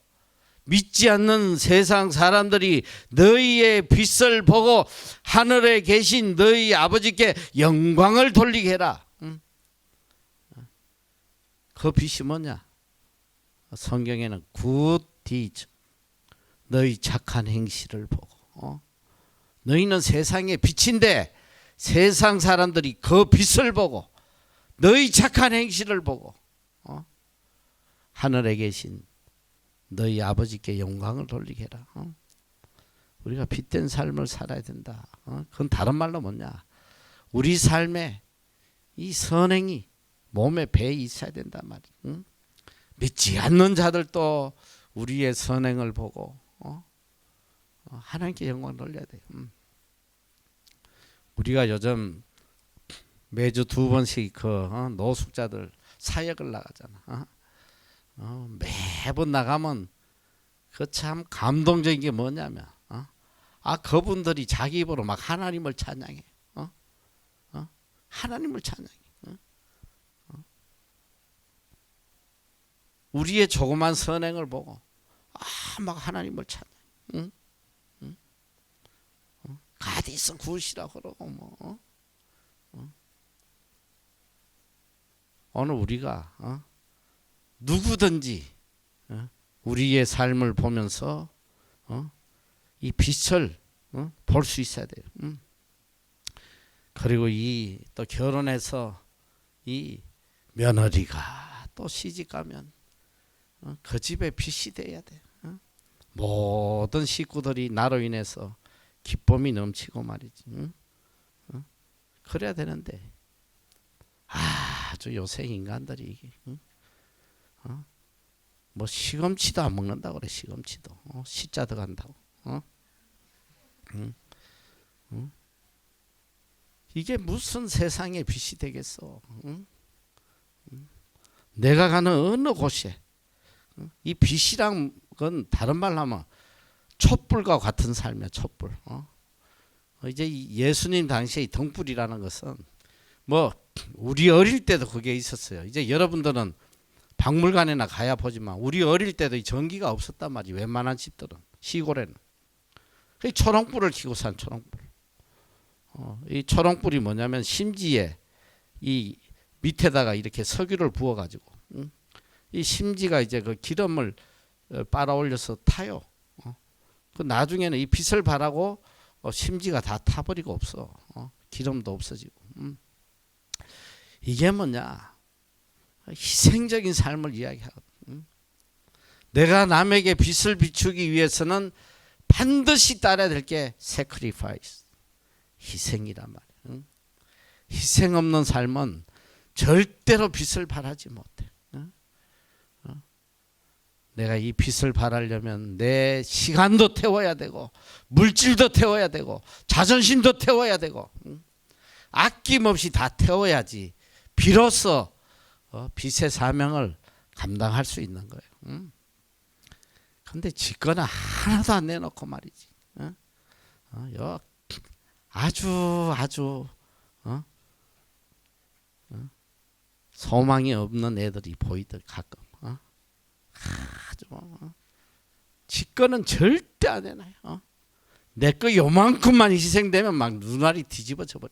믿지 않는 세상 사람들이 너희의 빛을 보고 하늘에 계신 너희 아버지께 영광을 돌리게 해라. 그 빛이 뭐냐? 성경에는 good deeds, 너희 착한 행실을 보고. 너희는 세상의 빛인데 세상 사람들이 그 빛을 보고 너희 착한 행실을 보고 하늘에 계신 너희 아버지께 영광을 돌리게 해라. 우리가 빛된 삶을 살아야 된다. 그건 다른 말로 뭐냐? 우리 삶에 이 선행이 몸에 배에 있어야 된단 말이야. 믿지 않는 자들도 우리의 선행을 보고 하나님께 영광을 돌려야 돼. 우리가 요즘 매주 2번씩 노숙자들 사역을 나가잖아. 매번 나가면 그 참 감동적인 게 뭐냐면 그분들이 자기 입으로 막 하나님을 찬양해. 하나님을 찬양해. 우리의 조그만 선행을 보고 막 하나님을 찬양. 가디서 구시라 그러고 뭐. 오늘 우리가 누구든지 우리의 삶을 보면서 이 빛을 볼 수 있어야 돼요. 그리고 이 또 결혼해서 이 며느리가 또 시집가면 그 집에 빛이 돼야 돼. 모든 식구들이 나로 인해서 기쁨이 넘치고 말이지. 그래야 되는데 아주 요새 인간들이 이게 뭐 시금치도 안 먹는다고 그래. 시금치도 시자 들어간다고. 이게 무슨 세상의 빛이 되겠어. 내가 가는 어느 곳에 이 빛이란 건 다른 말로 하면 촛불과 같은 삶이야. 촛불. 이제 예수님 당시에 이 등불이라는 것은 뭐 우리 어릴 때도 그게 있었어요. 이제 여러분들은 박물관에나 가야 보지만 우리 어릴 때도 이 전기가 없었단 말이에요. 웬만한 집들은 시골에는 초롱불을 켜고 산 초롱불. 이 초롱불이 뭐냐면 심지에 이 밑에다가 이렇게 석유를 부어가지고 이 심지가 이제 그 기름을 빨아 올려서 타요. 그 나중에는 이 빛을 발하고 심지가 다 타버리고 없어. 기름도 없어지고. 이게 뭐냐? 희생적인 삶을 이야기하거든. 내가 남에게 빛을 비추기 위해서는 반드시 따라야 될 게 sacrifice, 희생이란 말이야. 희생 없는 삶은 절대로 빛을 발하지 못해. 내가 이 빛을 발하려면 내 시간도 태워야 되고 물질도 태워야 되고 자존심도 태워야 되고 아낌없이 다 태워야지 비로소 빛의 사명을 감당할 수 있는 거예요. 근데 짓거나 하나도 안 내놓고 말이지. 아주 소망이 없는 애들이 보이들 가끔. 아주 짓거는 절대 안 해놔요. 내 거 요만큼만 희생되면 막 눈알이 뒤집어져 버려.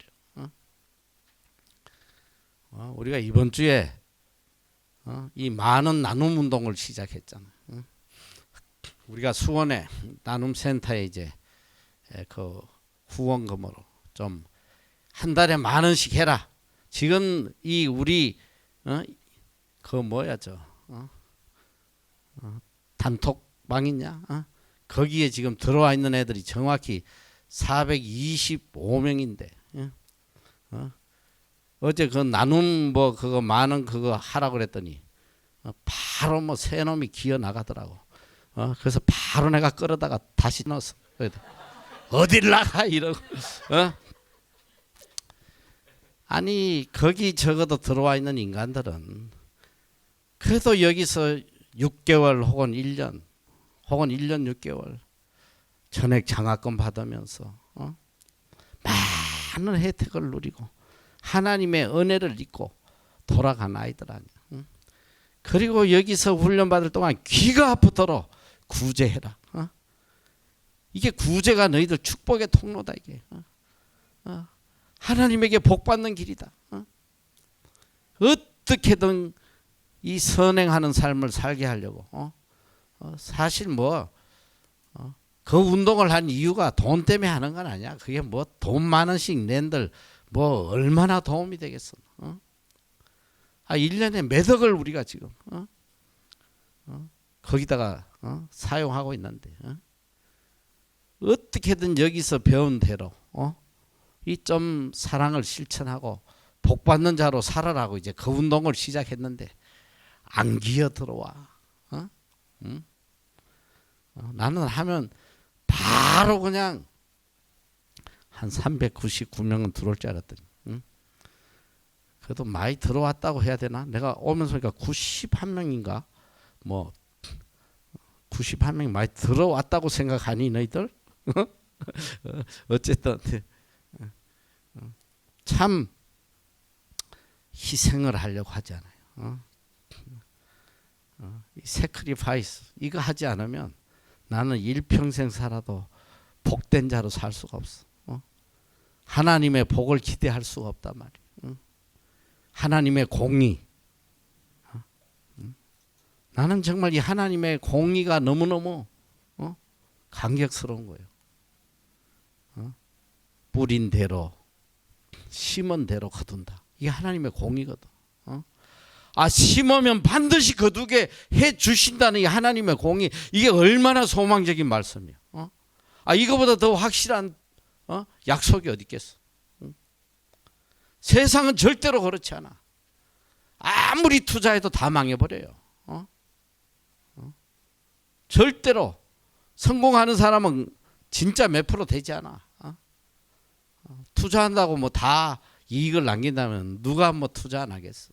우리가 이번 주에 이 많은 나눔 운동을 시작했잖아. 우리가 수원에 나눔 센터에 이제 그 후원금으로 좀 한 달에 10,000원씩 해라. 지금 이 우리 그 뭐야 단톡방 있냐? 거기에 지금 들어와 있는 애들이 정확히 425명인데 어제 그 나눔 뭐 그거 많은 그거 하라고 그랬더니 바로 뭐 새 놈이 기어 나가더라고. 그래서 바로 내가 끌어다가 다시 넣었어. 어딜 나가 이러고. 아니 거기 적어도 들어와 있는 인간들은 그래도 여기서 6개월 혹은 1년 혹은 1년 6개월 전액 장학금 받으면서 많은 혜택을 누리고 하나님의 은혜를 입고 돌아간 아이들 아니야. 그리고 여기서 훈련받을 동안 귀가 아프도록 구제해라. 이게 구제가 너희들 축복의 통로다. 이게 하나님에게 복받는 길이다. 어떻게든 이 선행하는 삶을 살게 하려고 사실 뭐 그 운동을 한 이유가 돈 때문에 하는 건 아니야. 그게 뭐 돈 많은씩 낸들 뭐 얼마나 도움이 되겠어. 1년에 몇 억을 우리가 지금 거기다가 사용하고 있는데 어떻게든 여기서 배운 대로 이 좀 사랑을 실천하고 복 받는 자로 살아라고 이제 그 운동을 시작했는데 안 기어 들어와. 응? 나는 하면 바로 그냥 한 399명은 들어올 줄 알았더니 그래도 많이 들어왔다고 해야 되나? 내가 오면서 그러니까 91명인가 뭐 91명이 많이 들어왔다고 생각하니 너희들? 어쨌든 참 희생을 하려고 하지 않아요. 이 세크리파이스 이거 하지 않으면 나는 일평생 살아도 복된 자로 살 수가 없어. 하나님의 복을 기대할 수가 없단 말이야. 하나님의 공의. 나는 정말 이 하나님의 공의가 너무너무 감격스러운 거예요. 뿌린 대로 심은 대로 거둔다. 이게 하나님의 공의거든. 심으면 반드시 거두게 해 주신다는 이 하나님의 공의, 이게 얼마나 소망적인 말씀이야. 이거보다 더 확실한 약속이 어디 있겠어. 세상은 절대로 그렇지 않아. 아무리 투자해도 다 망해버려요. 절대로 성공하는 사람은 진짜 몇 프로 되지 않아. 투자한다고 뭐 다 이익을 남긴다면 누가 뭐 투자 안 하겠어.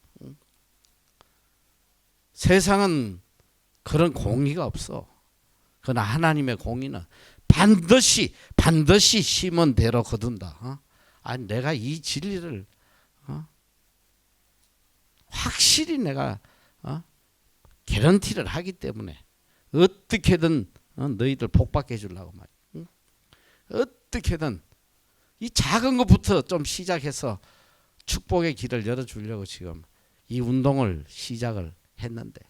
세상은 그런 공의가 없어. 그러나 하나님의 공의는 반드시 심은 대로 거둔다. 내가 이 진리를 확실히 내가 개런티를 하기 때문에 어떻게든 너희들 복받게 해주려고 말이야. 어떻게든 이 작은 것부터 좀 시작해서 축복의 길을 열어주려고 지금 이 운동을 시작을 했는데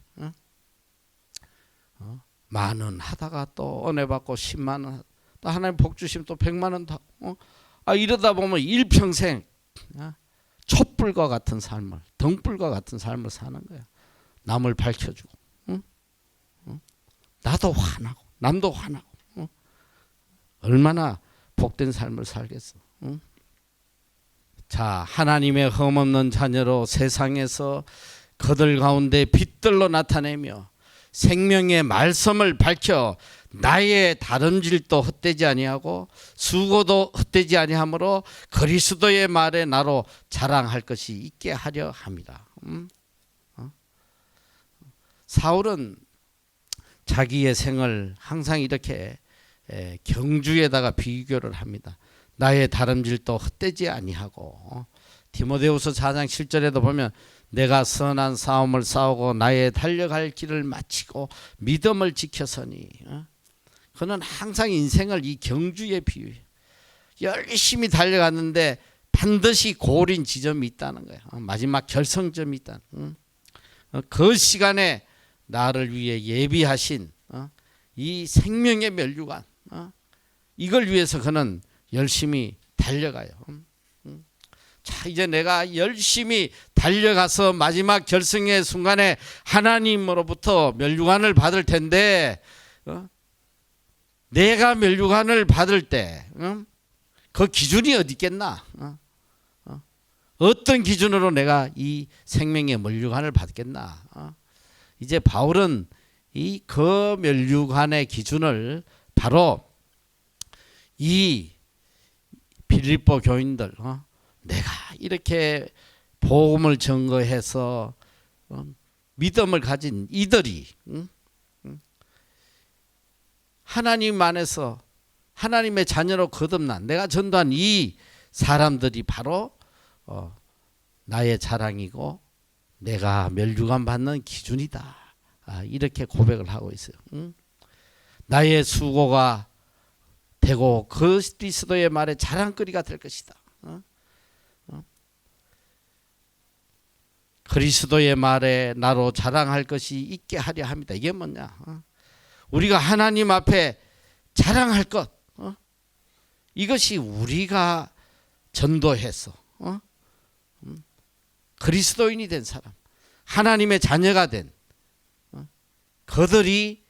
10,000원 하다가 또 은혜 받고 100,000원 또 하나님 복 주시면 또 100,000원 더 이러다 보면 일평생 촛불과 같은 삶을, 등불과 같은 삶을 사는 거야. 남을 밝혀주고 나도 화나고 남도 화나고 얼마나 복된 삶을 살겠어. 자, 하나님의 흠없는 자녀로 세상에서 그들 가운데 빛들로 나타내며 생명의 말씀을 밝혀 나의 다름질도 헛되지 아니하고 수고도 헛되지 아니하므로 그리스도의 말에 나로 자랑할 것이 있게 하려 합니다. 사울은 자기의 생을 항상 이렇게 경주에다가 비교를 합니다. 나의 다름질도 헛되지 아니하고 디모데후서 4장 7절에도 보면 내가 선한 싸움을 싸우고 나의 달려갈 길을 마치고 믿음을 지켰으니 그는 항상 인생을 이 경주에 비유해. 열심히 달려갔는데 반드시 고린 지점이 있다는 거야. 마지막 결성점이 있다. 그 시간에 나를 위해 예비하신 이 생명의 면류관, 이걸 위해서 그는 열심히 달려가요. 자, 이제 내가 열심히 달려가서 마지막 결승의 순간에 하나님으로부터 면류관을 받을 텐데 내가 면류관을 받을 때 그 기준이 어디 있겠나? 어떤 기준으로 내가 이 생명의 면류관을 받겠나? 이제 바울은 이 그 면류관의 기준을 바로 이 빌립보 교인들, 내가 이렇게 복음을 증거해서 믿음을 가진 이들이 하나님 안에서 하나님의 자녀로 거듭난 내가 전도한 이 사람들이 바로 나의 자랑이고 내가 면류관 받는 기준이다. 이렇게 고백을 하고 있어요. 나의 수고가 되고 그리스도의 말에 자랑거리가 될 것이다. 그리스도의 말에 나로 자랑할 것이 있게 하려 합니다. 이게 뭐냐? 우리가 하나님 앞에 자랑할 것, 이것이 우리가 전도해서 그리스도인이 된 사람, 하나님의 자녀가 된 그들이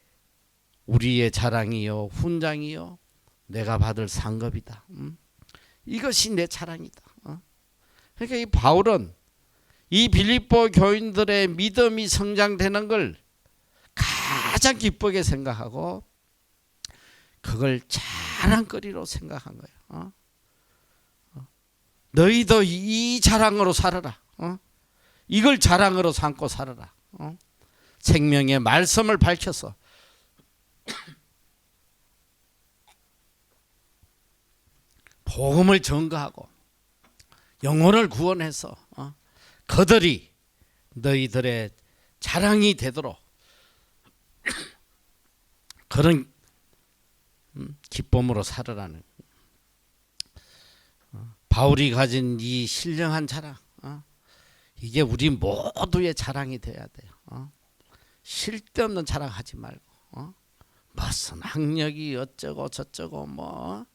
우리의 자랑이요 훈장이요 내가 받을 상급이다. 이것이 내 자랑이다. 그러니까 이 바울은 이 빌립보 교인들의 믿음이 성장되는 걸 가장 기쁘게 생각하고 그걸 자랑거리로 생각한 거예요. 너희도 이 자랑으로 살아라. 이걸 자랑으로 삼고 살아라. 생명의 말씀을 밝혀서 복음을 전가하고 영혼을 구원해서 그들이 너희들의 자랑이 되도록 그런 기쁨으로 살아라는 바울이 가진 이 신령한 자랑, 이게 우리 모두의 자랑이 돼야 돼요. 쓸데없는 자랑하지 말고 무슨 학력이 어쩌고 저쩌고 뭐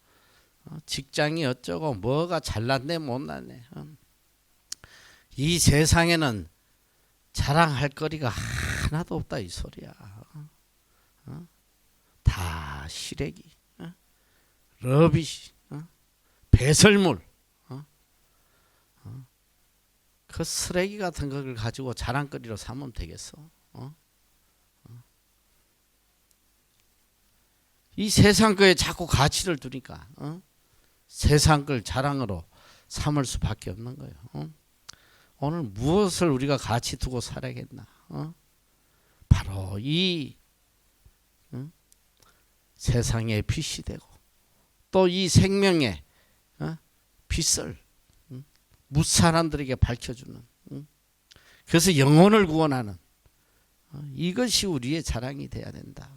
직장이 어쩌고 뭐가 잘났네 못났네. 이 세상에는 자랑할 거리가 하나도 없다 이 소리야. 다 시래기, 러비시, 배설물, 그 쓰레기 같은 걸 가지고 자랑거리로 삼으면 되겠어? 이 세상 거에 자꾸 가치를 두니까 세상 걸 자랑으로 삼을 수밖에 없는 거예요. 오늘 무엇을 우리가 가치 두고 살아야겠나? 바로 이 세상의 빛이 되고 또 이 생명의 빛을 무사람들에게 밝혀주는, 그래서 영혼을 구원하는 이것이 우리의 자랑이 돼야 된다.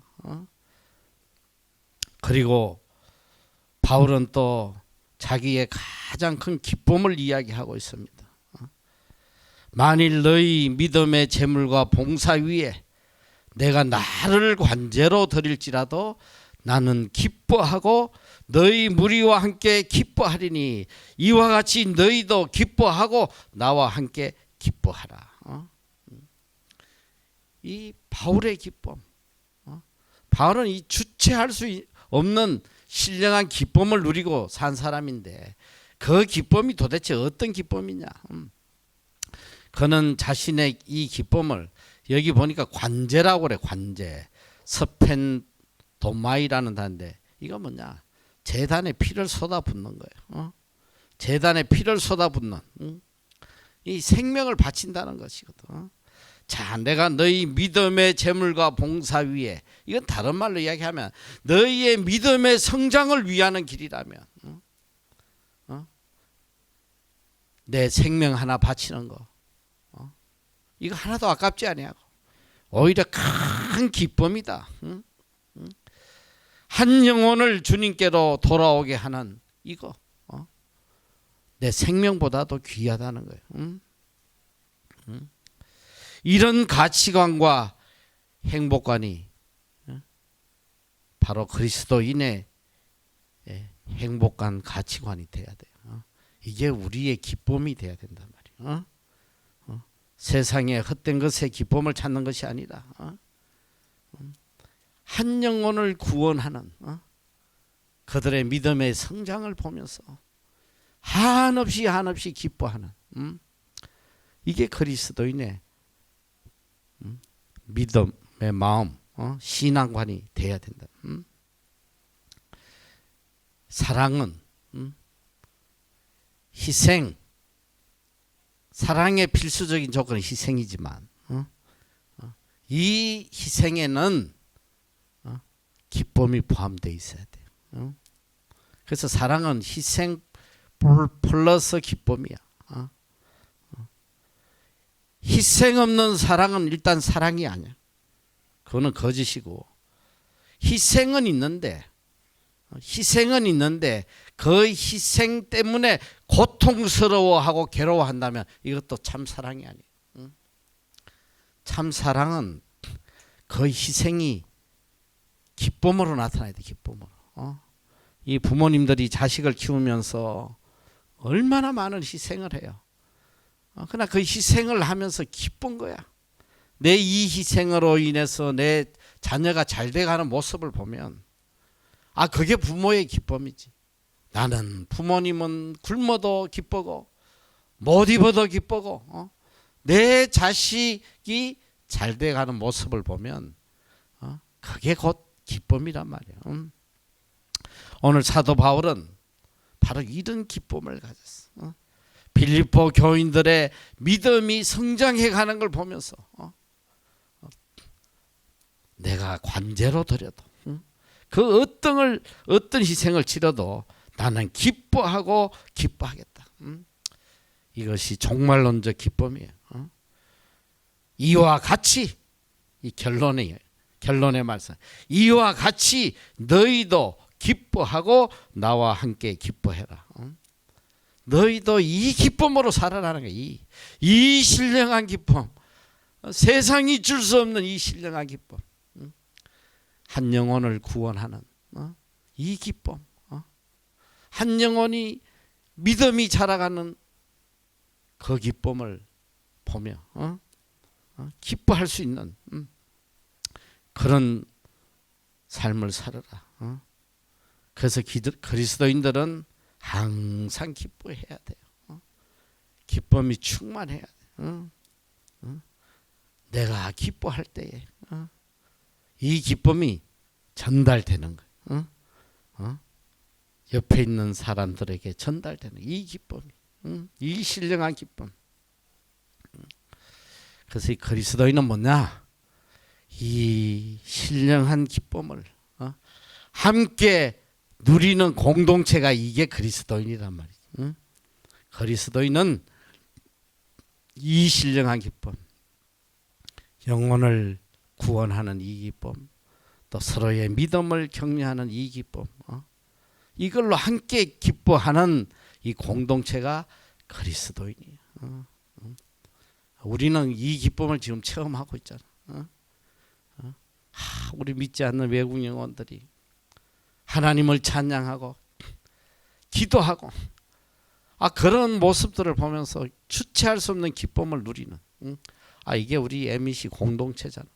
그리고 바울은 또 자기의 가장 큰 기쁨을 이야기하고 있습니다. 만일 너희 믿음의 재물과 봉사 위에 내가 나를 관제로 드릴지라도 나는 기뻐하고 너희 무리와 함께 기뻐하리니 이와 같이 너희도 기뻐하고 나와 함께 기뻐하라. 이 바울의 기쁨, 바울은 이 주체할 수 없는 신령한 기쁨을 누리고 산 사람인데 그 기쁨이 도대체 어떤 기쁨이냐? 그는 자신의 이 기쁨을 여기 보니까 관제라고 그래. 관제, 스펜도마이라는 단어인데 이거 뭐냐? 제단에 피를 쏟아붓는 거예요. 제단에 피를 쏟아붓는, 이 생명을 바친다는 것이거든. 자, 내가 너희 믿음의 재물과 봉사 위에, 이건 다른 말로 이야기하면 너희의 믿음의 성장을 위하는 길이라면 내 생명 하나 바치는 거, 이거 하나도 아깝지 아니하고 오히려 큰 기쁨이다. 한 영혼을 주님께로 돌아오게 하는 이거, 내 생명보다도 귀하다는 거예요. 이런 가치관과 행복관이 바로 그리스도인의 행복한 가치관이 돼야 돼요. 이게 우리의 기쁨이 돼야 된단 말이에요. 세상의 헛된 것에 기쁨을 찾는 것이 아니라 한 영혼을 구원하는 그들의 믿음의 성장을 보면서 한없이 기뻐하는, 이게 그리스도인의 믿음의 마음, 신앙관이 돼야 된다. 사랑은 희생, 사랑의 필수적인 조건은 희생이지만 이 희생에는 기쁨이 포함되어 있어야 돼요. 그래서 사랑은 희생 플러스 기쁨이야. 희생 없는 사랑은 일단 사랑이 아니야. 그거는 거짓이고, 희생은 있는데 그 희생 때문에 고통스러워하고 괴로워한다면 이것도 참 사랑이 아니에요. 참 사랑은 그 희생이 기쁨으로 나타나야 돼. 기쁨으로. 이 부모님들이 자식을 키우면서 얼마나 많은 희생을 해요. 그러나 그 희생을 하면서 기쁜 거야. 내 이 희생으로 인해서 내 자녀가 잘 돼가는 모습을 보면 그게 부모의 기쁨이지. 나는 부모님은 굶어도 기쁘고 못 입어도 기쁘고 내 자식이 잘 돼가는 모습을 보면 그게 곧 기쁨이란 말이야. 오늘 사도 바울은 바로 이런 기쁨을 가졌어. 빌립보 교인들의 믿음이 성장해 가는 걸 보면서 내가 관제로 드려도 그 어떤 희생을 치러도 나는 기뻐하고 기뻐하겠다. 이것이 종말론적 기쁨이에요. 이와 같이 이 결론의 말씀. 이와 같이 너희도 기뻐하고 나와 함께 기뻐해라. 너희도 이 기쁨으로 살아라는 거야. 이 신령한 기쁨. 세상이 줄 수 없는 이 신령한 기쁨. 한 영혼을 구원하는 이 기쁨. 한 영혼이 믿음이 자라가는 그 기쁨을 보며 기뻐할 수 있는 그런 삶을 살아라. 그래서 그리스도인들은 항상 기뻐해야 돼요. 기쁨이 충만해야 돼요. 내가 기뻐할 때에 이 기쁨이 전달되는 거예요. 옆에 있는 사람들에게 전달되는 이 기쁨이, 이 신령한 기쁨. 그래서 이 그리스도인은 뭐냐? 이 신령한 기쁨을 함께 누리는 공동체가 이게 그리스도인이란 말이지. 그리스도인은 이 신령한 기쁨, 영혼을 구원하는 이 기쁨, 또 서로의 믿음을 격려하는 이 기쁨, 이걸로 함께 기뻐하는 이 공동체가 그리스도인이에요. 우리는 이 기쁨을 지금 체험하고 있잖아. 우리 믿지 않는 외국 영혼들이 하나님을 찬양하고 기도하고 그런 모습들을 보면서 주체할 수 없는 기쁨을 누리는 이게 우리 MEC 공동체잖아.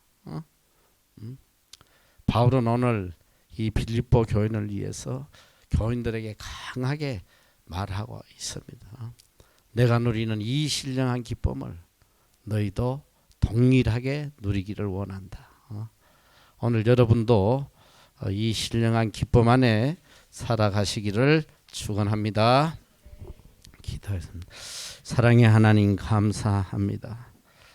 바울은 오늘 이 빌립보 교인을 위해서 교인들에게 강하게 말하고 있습니다. 내가 누리는 이 신령한 기쁨을 너희도 동일하게 누리기를 원한다. 오늘 여러분도 이 신령한 기쁨 안에 살아가시기를 축원합니다. 기도했습니다. 사랑의 하나님 감사합니다.